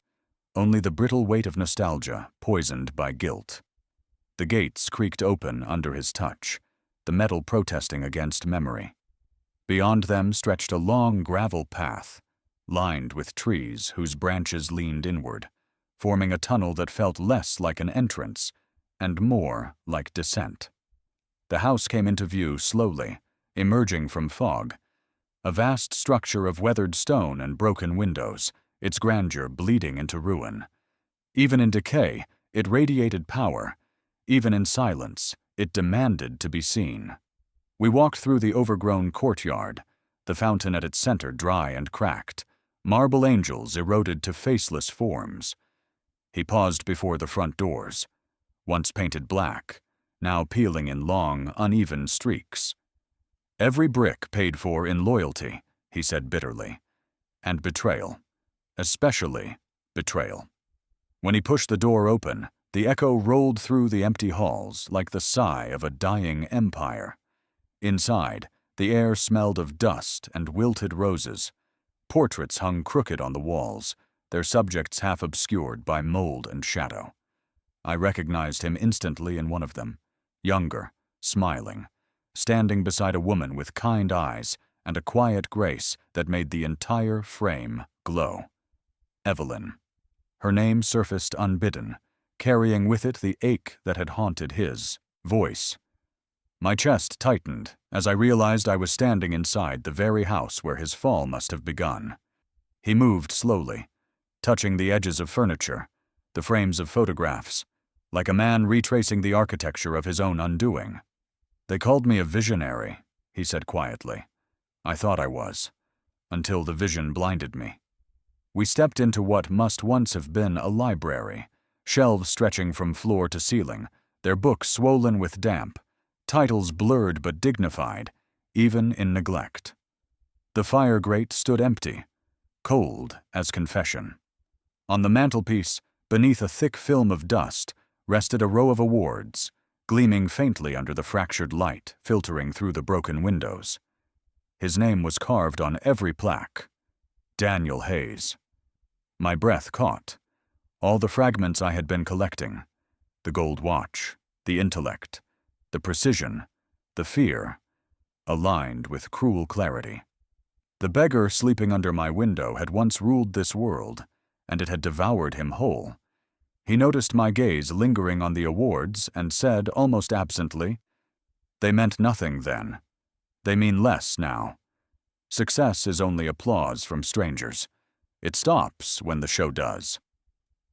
only the brittle weight of nostalgia poisoned by guilt. The gates creaked open under his touch, the metal protesting against memory. Beyond them stretched a long gravel path, lined with trees whose branches leaned inward, forming a tunnel that felt less like an entrance and more like descent. The house came into view slowly, emerging from fog, a vast structure of weathered stone and broken windows, its grandeur bleeding into ruin. Even in decay, it radiated power. Even in silence, it demanded to be seen. We walked through the overgrown courtyard, the fountain at its center dry and cracked, marble angels eroded to faceless forms. He paused before the front doors, once painted black, now peeling in long, uneven streaks. "Every brick paid for in loyalty," he said bitterly, "and betrayal, especially betrayal." When he pushed the door open, The echo rolled through the empty halls like the sigh of a dying empire. Inside, the air smelled of dust and wilted roses. Portraits hung crooked on the walls, their subjects half obscured by mold and shadow. I recognized him instantly in one of them, younger, smiling, standing beside a woman with kind eyes and a quiet grace that made the entire frame glow. Evelyn. Her name surfaced unbidden, carrying with it the ache that had haunted his voice. My chest tightened as I realized I was standing inside the very house where his fall must have begun. He moved slowly, touching the edges of furniture, the frames of photographs, like a man retracing the architecture of his own undoing. "They called me a visionary," he said quietly. "I thought I was, until the vision blinded me." We stepped into what must once have been a library, shelves stretching from floor to ceiling, their books swollen with damp, titles blurred but dignified, even in neglect. The fire grate stood empty, cold as confession. On the mantelpiece, beneath a thick film of dust, rested a row of awards, gleaming faintly under the fractured light filtering through the broken windows. His name was carved on every plaque. Daniel Hayes. My breath caught. All the fragments I had been collecting, the gold watch, the intellect, the precision, the fear, aligned with cruel clarity. The beggar sleeping under my window had once ruled this world, and it had devoured him whole. He noticed my gaze lingering on the awards and said almost absently, "They meant nothing then. They mean less now. Success is only applause from strangers. It stops when the show does."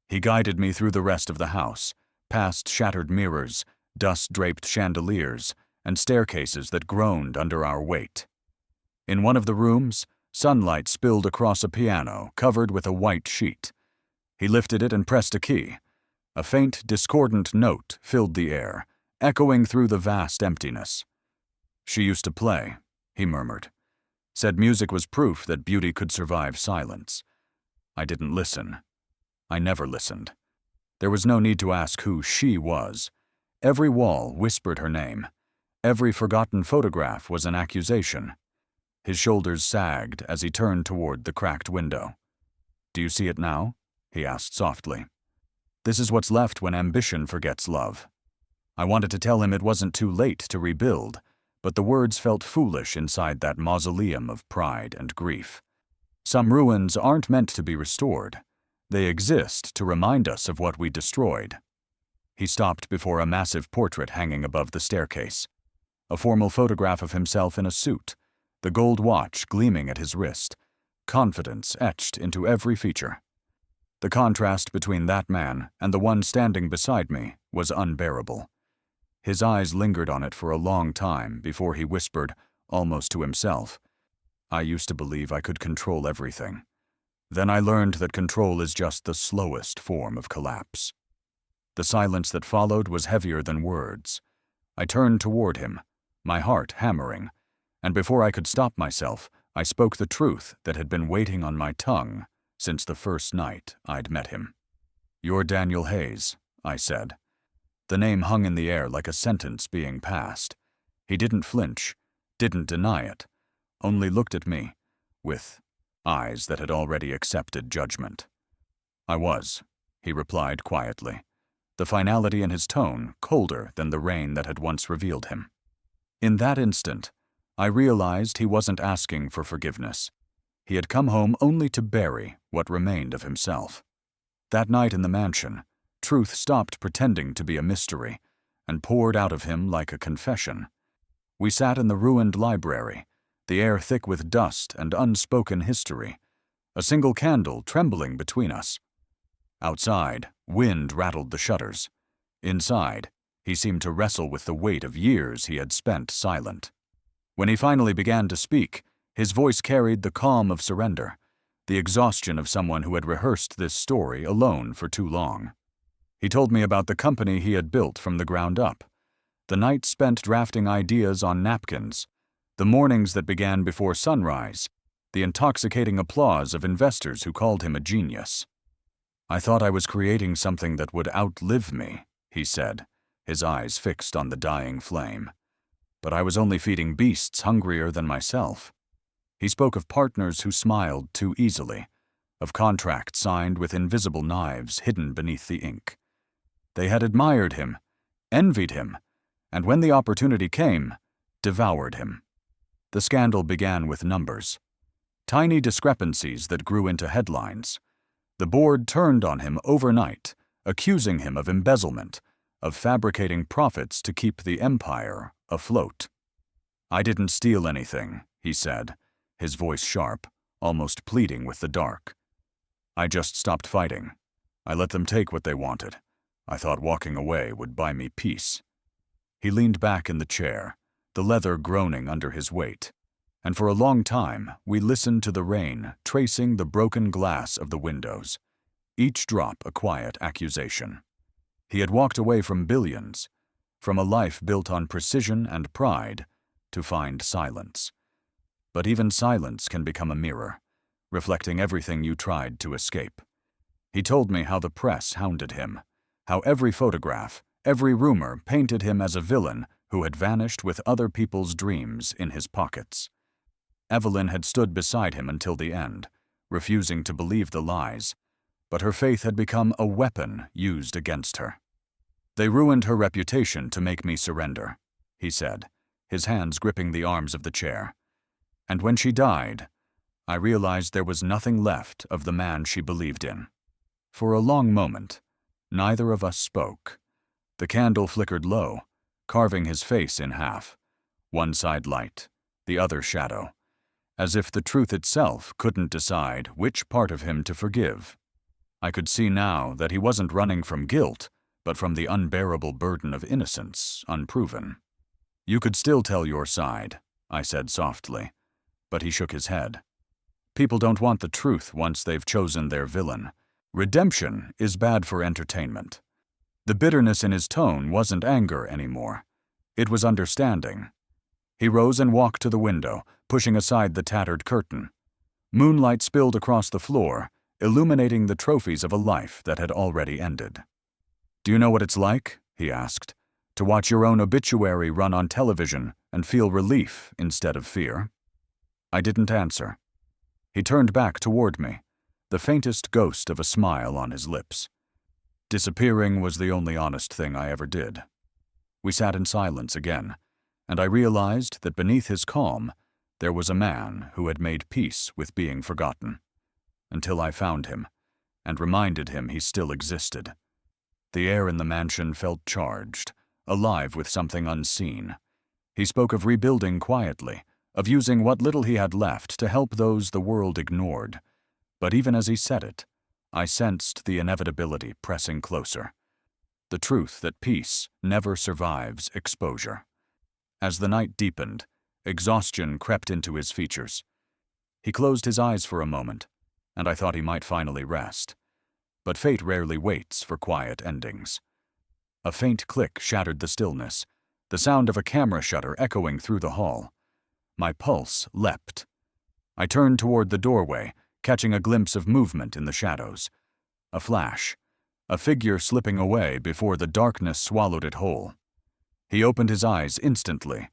He guided me through the rest of the house, past shattered mirrors, dust-draped chandeliers, and staircases that groaned under our weight. In one of the rooms, sunlight spilled across a piano covered with a white sheet. He lifted it and pressed a key. A faint, discordant note filled the air, echoing through the vast emptiness. "She used to play," he murmured. "Said music was proof that beauty could survive silence." I didn't listen. I never listened. There was no need to ask who she was. Every wall whispered her name. Every forgotten photograph was an accusation. His shoulders sagged as he turned toward the cracked window. "Do you see it now?" he asked softly. "This is what's left when ambition forgets love." I wanted to tell him it wasn't too late to rebuild, but the words felt foolish inside that mausoleum of pride and grief. Some ruins aren't meant to be restored. They exist to remind us of what we destroyed. He stopped before a massive portrait hanging above the staircase. A formal photograph of himself in a suit, the gold watch gleaming at his wrist, confidence etched into every feature. The contrast between that man and the one standing beside me was unbearable. His eyes lingered on it for a long time before he whispered, almost to himself, "I used to believe I could control everything. Then I learned that control is just the slowest form of collapse." The silence that followed was heavier than words. I turned toward him, my heart hammering, and before I could stop myself, I spoke the truth that had been waiting on my tongue since the first night I'd met him. "You're Daniel Hayes," I said. The name hung in the air like a sentence being passed. He didn't flinch, didn't deny it, only looked at me, with eyes that had already accepted judgment. "I was," he replied quietly, the finality in his tone colder than the rain that had once revealed him. In that instant, I realized he wasn't asking for forgiveness. He had come home only to bury what remained of himself. That night in the mansion, truth stopped pretending to be a mystery and poured out of him like a confession. We sat in the ruined library, the air thick with dust and unspoken history, a single candle trembling between us. Outside, wind rattled the shutters. Inside, he seemed to wrestle with the weight of years he had spent silent. When he finally began to speak, his voice carried the calm of surrender, the exhaustion of someone who had rehearsed this story alone for too long. He told me about the company he had built from the ground up, the nights spent drafting ideas on napkins, the mornings that began before sunrise, the intoxicating applause of investors who called him a genius. "I thought I was creating something that would outlive me," he said, his eyes fixed on the dying flame. "But I was only feeding beasts hungrier than myself." He spoke of partners who smiled too easily, of contracts signed with invisible knives hidden beneath the ink. They had admired him, envied him, and when the opportunity came, devoured him. The scandal began with numbers. Tiny discrepancies that grew into headlines. The board turned on him overnight, accusing him of embezzlement, of fabricating profits to keep the empire afloat. "I didn't steal anything," he said, his voice sharp, almost pleading with the dark. "I just stopped fighting. I let them take what they wanted. I thought walking away would buy me peace." He leaned back in the chair, the leather groaning under his weight, and for a long time we listened to the rain tracing the broken glass of the windows, each drop a quiet accusation. He had walked away from billions, from a life built on precision and pride, to find silence. But even silence can become a mirror, reflecting everything you tried to escape. He told me how the press hounded him, how every photograph, every rumor painted him as a villain who had vanished with other people's dreams in his pockets. Evelyn had stood beside him until the end, refusing to believe the lies, but her faith had become a weapon used against her. "They ruined her reputation to make me surrender," he said, his hands gripping the arms of the chair. "And when she died, I realized there was nothing left of the man she believed in." For a long moment, neither of us spoke. The candle flickered low, carving his face in half, one side light, the other shadow, as if the truth itself couldn't decide which part of him to forgive. I could see now that he wasn't running from guilt, but from the unbearable burden of innocence, unproven. "You could still tell your side," I said softly, but he shook his head. "People don't want the truth once they've chosen their villain. Redemption is bad for entertainment." The bitterness in his tone wasn't anger anymore. It was understanding. He rose and walked to the window, pushing aside the tattered curtain. Moonlight spilled across the floor, illuminating the trophies of a life that had already ended. "Do you know what it's like," he asked, "to watch your own obituary run on television and feel relief instead of fear?" I didn't answer. He turned back toward me, the faintest ghost of a smile on his lips. Disappearing was the only honest thing I ever did. We sat in silence again, and I realized that beneath his calm, there was a man who had made peace with being forgotten. Until I found him, and reminded him he still existed. The air in the mansion felt charged, alive with something unseen. He spoke of rebuilding quietly, of using what little he had left to help those the world ignored. But even as he said it, I sensed the inevitability pressing closer. The truth that peace never survives exposure. As the night deepened, exhaustion crept into his features. He closed his eyes for a moment, and I thought he might finally rest. But fate rarely waits for quiet endings. A faint click shattered the stillness, the sound of a camera shutter echoing through the hall. My pulse leapt. I turned toward the doorway, catching a glimpse of movement in the shadows. A flash, a figure slipping away before the darkness swallowed it whole. He opened his eyes instantly,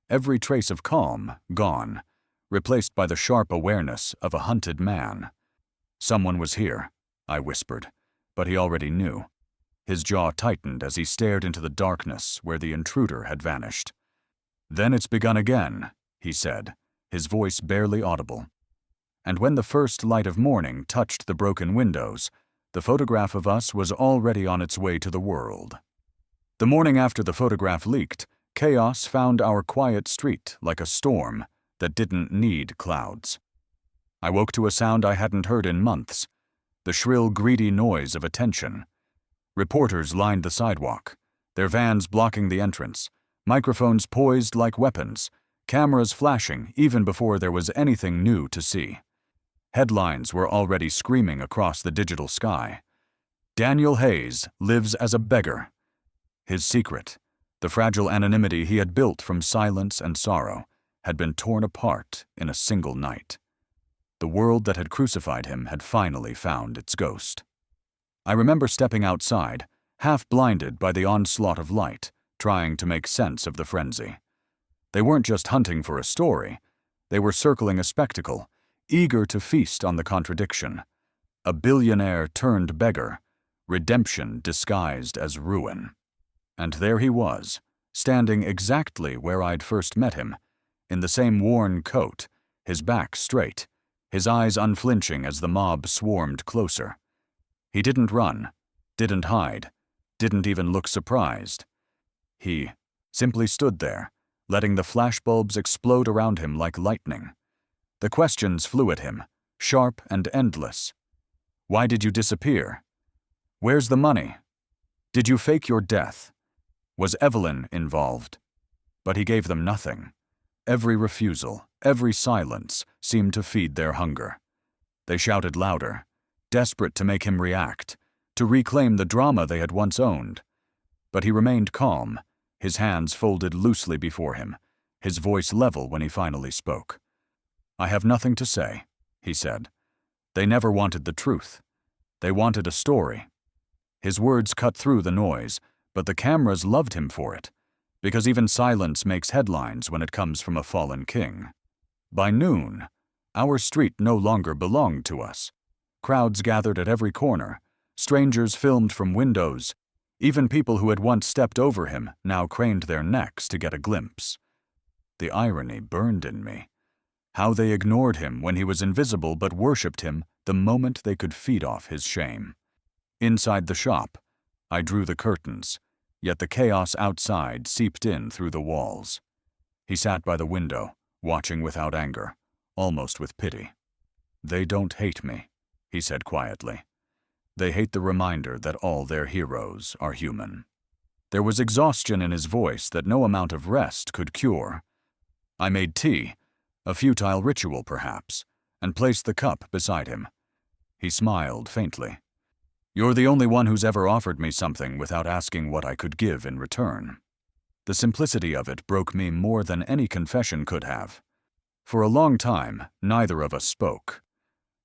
every trace of calm gone, replaced by the sharp awareness of a hunted man. "Someone was here," I whispered, but he already knew. His jaw tightened as he stared into the darkness where the intruder had vanished. "Then it's begun again," he said, his voice barely audible. And when the first light of morning touched the broken windows, the photograph of us was already on its way to the world. The morning after the photograph leaked, chaos found our quiet street like a storm that didn't need clouds. I woke to a sound I hadn't heard in months, the shrill, greedy noise of attention. Reporters lined the sidewalk, their vans blocking the entrance, microphones poised like weapons, cameras flashing even before there was anything new to see. Headlines were already screaming across the digital sky. "Daniel Hayes lives as a beggar." His secret, the fragile anonymity he had built from silence and sorrow, had been torn apart in a single night. The world that had crucified him had finally found its ghost. I remember stepping outside, half blinded by the onslaught of light, trying to make sense of the frenzy. They weren't just hunting for a story. They were circling a spectacle, eager to feast on the contradiction. A billionaire turned beggar, redemption disguised as ruin. And there he was, standing exactly where I'd first met him, in the same worn coat, his back straight, his eyes unflinching as the mob swarmed closer. He didn't run, didn't hide, didn't even look surprised. He simply stood there, letting the flashbulbs explode around him like lightning. The questions flew at him, sharp and endless. Why did you disappear? Where's the money? Did you fake your death? Was Evelyn involved? But he gave them nothing. Every refusal, every silence seemed to feed their hunger. They shouted louder, desperate to make him react, to reclaim the drama they had once owned. But he remained calm, his hands folded loosely before him, his voice level when he finally spoke. I have nothing to say, he said. They never wanted the truth. They wanted a story. His words cut through the noise, but the cameras loved him for it, because even silence makes headlines when it comes from a fallen king. By noon, our street no longer belonged to us. Crowds gathered at every corner, strangers filmed from windows, even people who had once stepped over him now craned their necks to get a glimpse. The irony burned in me. How they ignored him when he was invisible but worshipped him the moment they could feed off his shame. Inside the shop, I drew the curtains, yet the chaos outside seeped in through the walls. He sat by the window, watching without anger, almost with pity. They don't hate me, he said quietly. They hate the reminder that all their heroes are human. There was exhaustion in his voice that no amount of rest could cure. I made tea, a futile ritual perhaps, and placed the cup beside him. He smiled faintly. You're the only one who's ever offered me something without asking what I could give in return. The simplicity of it broke me more than any confession could have. For a long time, neither of us spoke.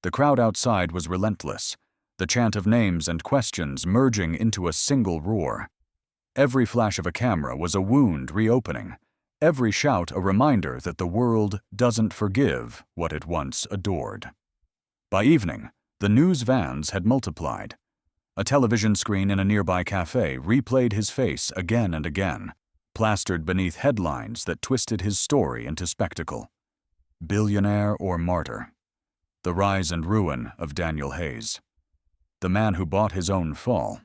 The crowd outside was relentless, the chant of names and questions merging into a single roar. Every flash of a camera was a wound reopening, every shout a reminder that the world doesn't forgive what it once adored. By evening, the news vans had multiplied. A television screen in a nearby cafe replayed his face again and again, plastered beneath headlines that twisted his story into spectacle. Billionaire or martyr. The rise and ruin of Daniel Hayes. The man who bought his own fall.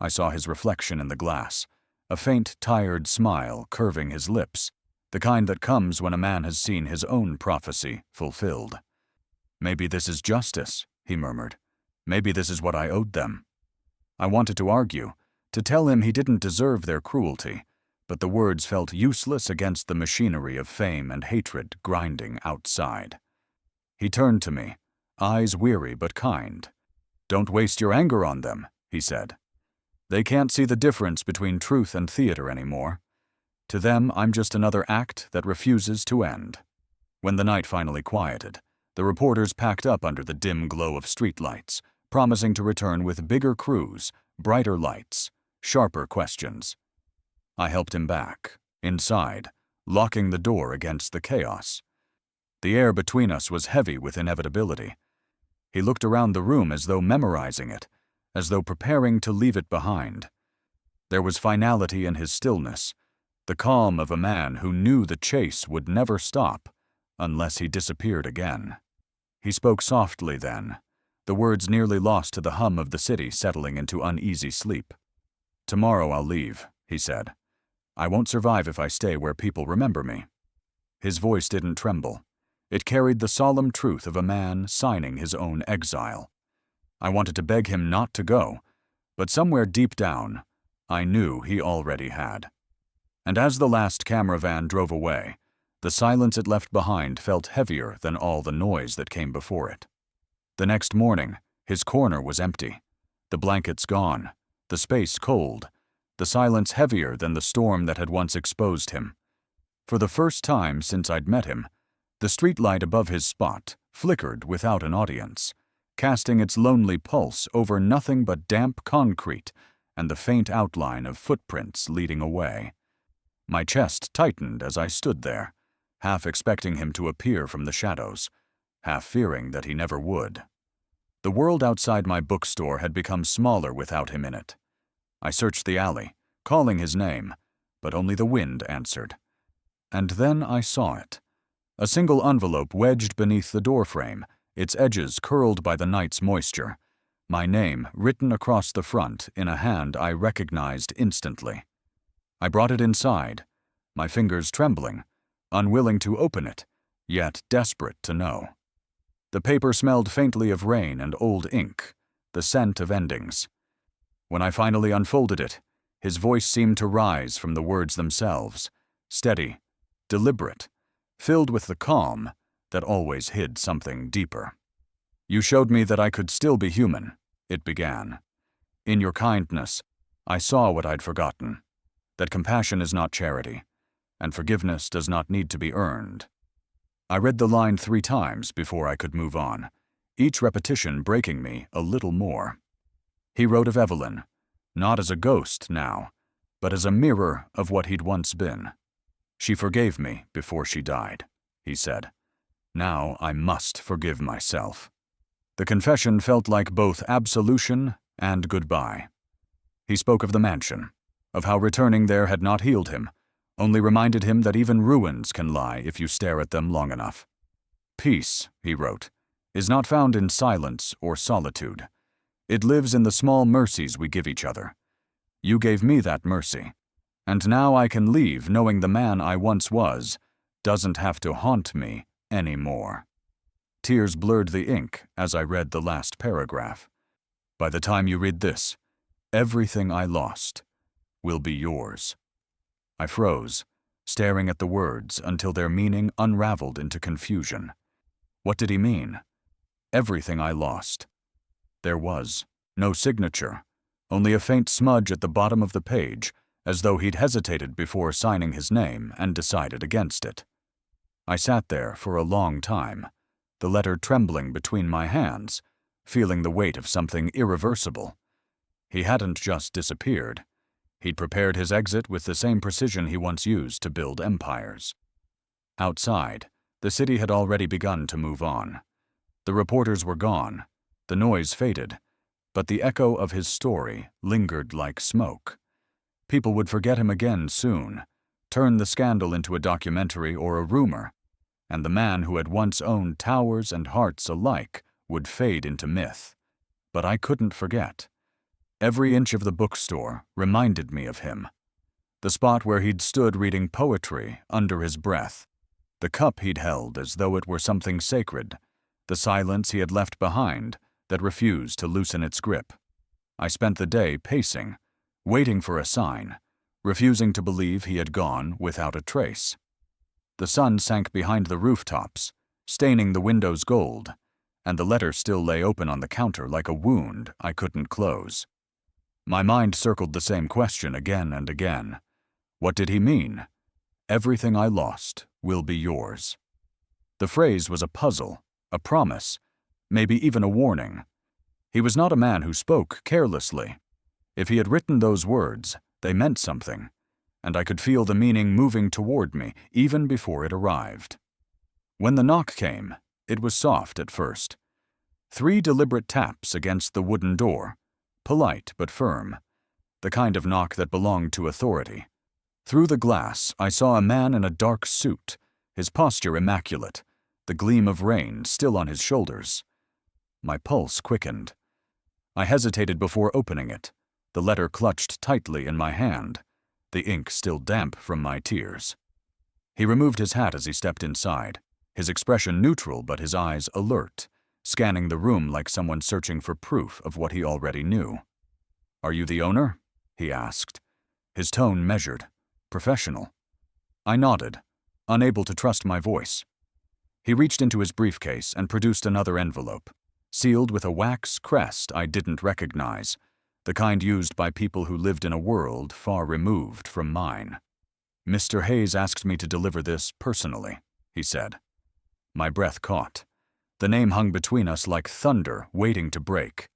I saw his reflection in the glass, a faint, tired smile curving his lips, the kind that comes when a man has seen his own prophecy fulfilled. Maybe this is justice, he murmured. Maybe this is what I owed them. I wanted to argue, to tell him he didn't deserve their cruelty, but the words felt useless against the machinery of fame and hatred grinding outside. He turned to me, eyes weary but kind. Don't waste your anger on them, he said. They can't see the difference between truth and theater anymore. To them, I'm just another act that refuses to end. When the night finally quieted, the reporters packed up under the dim glow of streetlights, promising to return with bigger crews, brighter lights, sharper questions. I helped him back, inside, locking the door against the chaos. The air between us was heavy with inevitability. He looked around the room as though memorizing it, as though preparing to leave it behind. There was finality in his stillness, the calm of a man who knew the chase would never stop unless he disappeared again. He spoke softly then, the words nearly lost to the hum of the city settling into uneasy sleep. Tomorrow I'll leave, he said. I won't survive if I stay where people remember me. His voice didn't tremble. It carried the solemn truth of a man signing his own exile. I wanted to beg him not to go, but somewhere deep down, I knew he already had. And as the last camera van drove away, the silence it left behind felt heavier than all the noise that came before it. The next morning, his corner was empty, the blankets gone, the space cold, the silence heavier than the storm that had once exposed him. For the first time since I'd met him, the streetlight above his spot flickered without an audience, casting its lonely pulse over nothing but damp concrete and the faint outline of footprints leading away. My chest tightened as I stood there, half expecting him to appear from the shadows, half fearing that he never would. The world outside my bookstore had become smaller without him in it. I searched the alley, calling his name, but only the wind answered. And then I saw it. A single envelope wedged beneath the doorframe, its edges curled by the night's moisture. My name written across the front in a hand I recognized instantly. I brought it inside, my fingers trembling, unwilling to open it, yet desperate to know. The paper smelled faintly of rain and old ink, the scent of endings. When I finally unfolded it, his voice seemed to rise from the words themselves, steady, deliberate, filled with the calm that always hid something deeper. "You showed me that I could still be human," it began. "In your kindness, I saw what I'd forgotten, that compassion is not charity, and forgiveness does not need to be earned." I read the line 3 times before I could move on, each repetition breaking me a little more. He wrote of Evelyn, not as a ghost now, but as a mirror of what he'd once been. "She forgave me before she died," he said. "Now I must forgive myself." The confession felt like both absolution and goodbye. He spoke of the mansion, of how returning there had not healed him, only reminded him that even ruins can lie if you stare at them long enough. "Peace," he wrote, "is not found in silence or solitude. It lives in the small mercies we give each other. You gave me that mercy, and now I can leave knowing the man I once was doesn't have to haunt me anymore." Tears blurred the ink as I read the last paragraph. "By the time you read this, everything I lost will be yours." I froze, staring at the words until their meaning unraveled into confusion. What did he mean? Everything I lost. There was no signature, only a faint smudge at the bottom of the page, as though he'd hesitated before signing his name and decided against it. I sat there for a long time, the letter trembling between my hands, feeling the weight of something irreversible. He hadn't just disappeared. He'd prepared his exit with the same precision he once used to build empires. Outside, the city had already begun to move on. The reporters were gone, the noise faded, but the echo of his story lingered like smoke. People would forget him again soon, turn the scandal into a documentary or a rumor, and the man who had once owned towers and hearts alike would fade into myth. But I couldn't forget. Every inch of the bookstore reminded me of him. The spot where he'd stood reading poetry under his breath, the cup he'd held as though it were something sacred, the silence he had left behind that refused to loosen its grip. I spent the day pacing, waiting for a sign, refusing to believe he had gone without a trace. The sun sank behind the rooftops, staining the windows gold, and the letter still lay open on the counter like a wound I couldn't close. My mind circled the same question again and again. What did he mean? "Everything I lost will be yours." The phrase was a puzzle, a promise, maybe even a warning. He was not a man who spoke carelessly. If he had written those words, they meant something, and I could feel the meaning moving toward me even before it arrived. When the knock came, it was soft at first. 3 deliberate taps against the wooden door, polite but firm, the kind of knock that belonged to authority. Through the glass, I saw a man in a dark suit, his posture immaculate, the gleam of rain still on his shoulders. My pulse quickened. I hesitated before opening it, the letter clutched tightly in my hand, the ink still damp from my tears. He removed his hat as he stepped inside, his expression neutral but his eyes alert, scanning the room like someone searching for proof of what he already knew. "Are you the owner?" he asked, his tone measured, professional. I nodded, unable to trust my voice. He reached into his briefcase and produced another envelope, sealed with a wax crest I didn't recognize, the kind used by people who lived in a world far removed from mine. "Mr. Hayes asked me to deliver this personally," he said. My breath caught. The name hung between us like thunder waiting to break.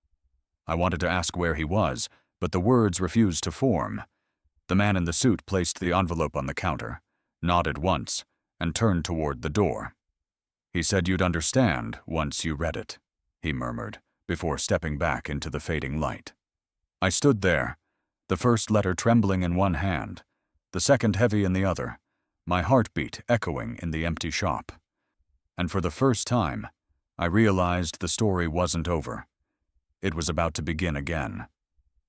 I wanted to ask where he was, but the words refused to form. The man in the suit placed the envelope on the counter, nodded once, and turned toward the door. "He said you'd understand once you read it," he murmured, before stepping back into the fading light. I stood there, the first letter trembling in one hand, the second heavy in the other, my heartbeat echoing in the empty shop. And for the first time, I realized the story wasn't over. It was about to begin again.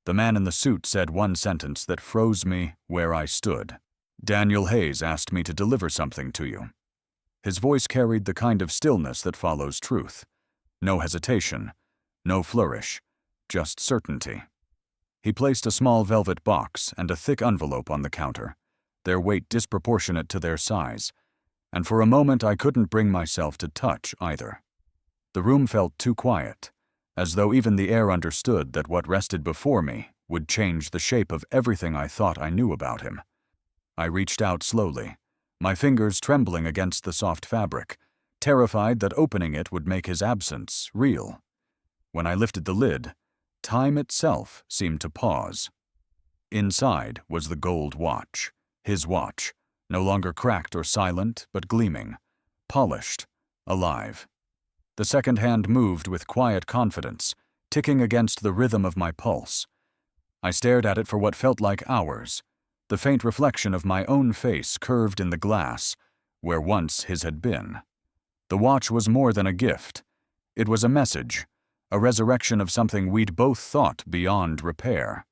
The man in the suit said one sentence that froze me where I stood. "Daniel Hayes asked me to deliver something to you." His voice carried the kind of stillness that follows truth. No hesitation, no flourish, just certainty. He placed a small velvet box and a thick envelope on the counter, their weight disproportionate to their size, and for a moment I couldn't bring myself to touch either. The room felt too quiet, as though even the air understood that what rested before me would change the shape of everything I thought I knew about him. I reached out slowly, my fingers trembling against the soft fabric, terrified that opening it would make his absence real. When I lifted the lid, time itself seemed to pause. Inside was the gold watch, his watch, no longer cracked or silent, but gleaming, polished, alive. The second hand moved with quiet confidence, ticking against the rhythm of my pulse. I stared at it for what felt like hours, the faint reflection of my own face curved in the glass, where once his had been. The watch was more than a gift. It was a message, a resurrection of something we'd both thought beyond repair.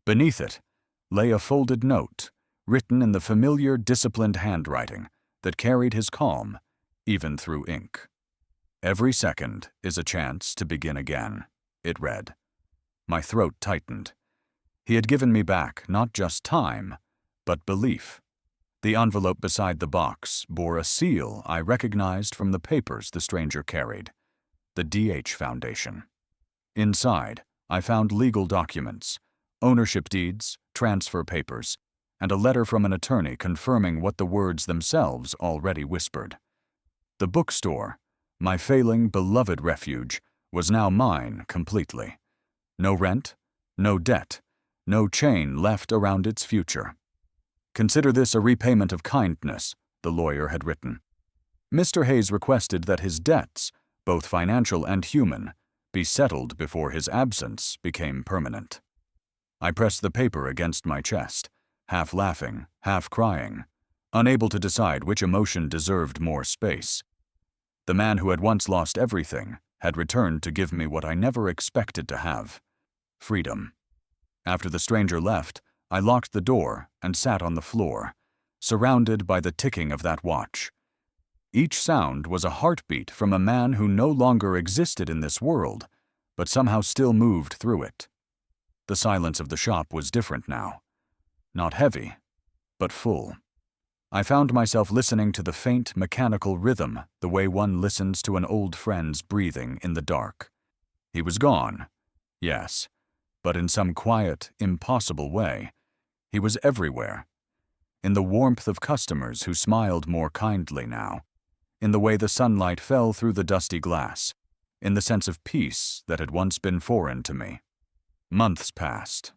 Beneath it lay a folded note, written in the familiar, disciplined handwriting that carried his calm, even through ink. "Every second is a chance to begin again," it read. My throat tightened. He had given me back not just time, but belief. The envelope beside the box bore a seal I recognized from the papers the stranger carried. The D.H. Foundation. Inside, I found legal documents, ownership deeds, transfer papers, and a letter from an attorney confirming what the words themselves already whispered. The bookstore, my failing, beloved refuge, was now mine completely. No rent, no debt, no chain left around its future. "Consider this a repayment of kindness," the lawyer had written. Mr. Hayes requested that his debts, both financial and human, be settled before his absence became permanent. I pressed the paper against my chest, half laughing, half crying, unable to decide which emotion deserved more space. The man who had once lost everything had returned to give me what I never expected to have: freedom. After the stranger left, I locked the door and sat on the floor, surrounded by the ticking of that watch. Each sound was a heartbeat from a man who no longer existed in this world, but somehow still moved through it. The silence of the shop was different now. Not heavy, but full. I found myself listening to the faint, mechanical rhythm the way one listens to an old friend's breathing in the dark. He was gone, yes, but in some quiet, impossible way, he was everywhere. In the warmth of customers who smiled more kindly now, in the way the sunlight fell through the dusty glass, in the sense of peace that had once been foreign to me. Months passed.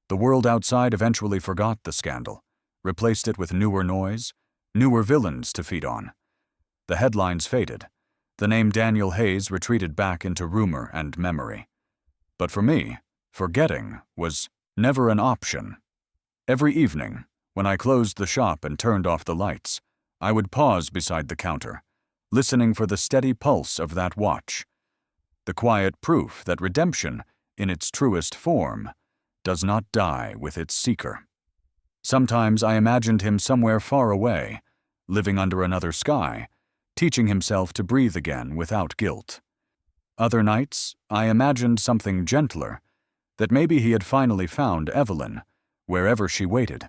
The world outside eventually forgot the scandal, replaced it with newer noise, newer villains to feed on. The headlines faded. The name Daniel Hayes retreated back into rumor and memory. But for me, forgetting was never an option. Every evening, when I closed the shop and turned off the lights, I would pause beside the counter, listening for the steady pulse of that watch. The quiet proof that redemption, in its truest form, does not die with its seeker. Sometimes I imagined him somewhere far away, living under another sky, teaching himself to breathe again without guilt. Other nights, I imagined something gentler, that maybe he had finally found Evelyn, wherever she waited,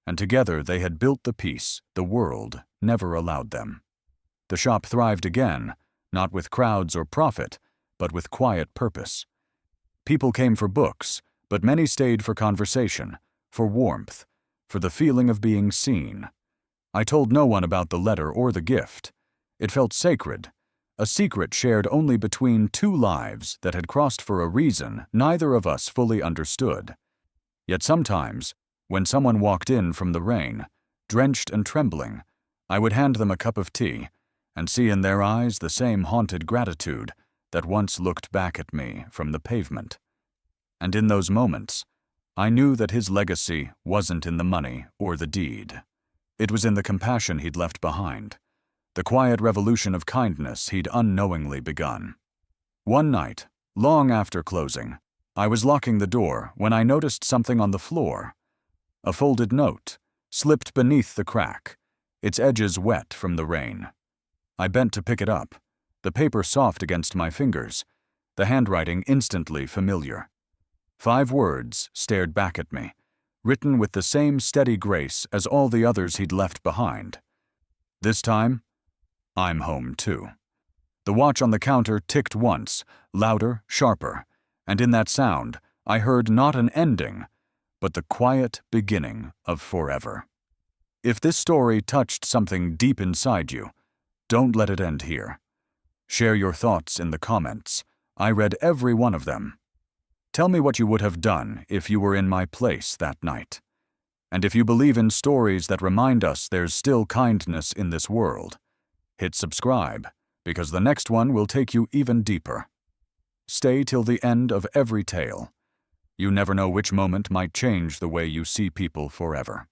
and together they had built the peace the world never allowed them. The shop thrived again, not with crowds or profit, but with quiet purpose. People came for books, but many stayed for conversation, for warmth, for the feeling of being seen. I told no one about the letter or the gift. It felt sacred, a secret shared only between two lives that had crossed for a reason neither of us fully understood. Yet sometimes, when someone walked in from the rain, drenched and trembling, I would hand them a cup of tea and see in their eyes the same haunted gratitude that once looked back at me from the pavement. And in those moments, I knew that his legacy wasn't in the money or the deed. It was in the compassion he'd left behind, the quiet revolution of kindness he'd unknowingly begun. One night, long after closing, I was locking the door when I noticed something on the floor. A folded note, slipped beneath the crack, its edges wet from the rain. I bent to pick it up, the paper soft against my fingers, the handwriting instantly familiar. 5 words stared back at me, written with the same steady grace as all the others he'd left behind. This time, I'm home too. The watch on the counter ticked once, louder, sharper, and in that sound, I heard not an ending, but the quiet beginning of forever. If this story touched something deep inside you, don't let it end here. Share your thoughts in the comments. I read every one of them. Tell me what you would have done if you were in my place that night. And if you believe in stories that remind us there's still kindness in this world, hit subscribe, because the next one will take you even deeper. Stay till the end of every tale. You never know which moment might change the way you see people forever.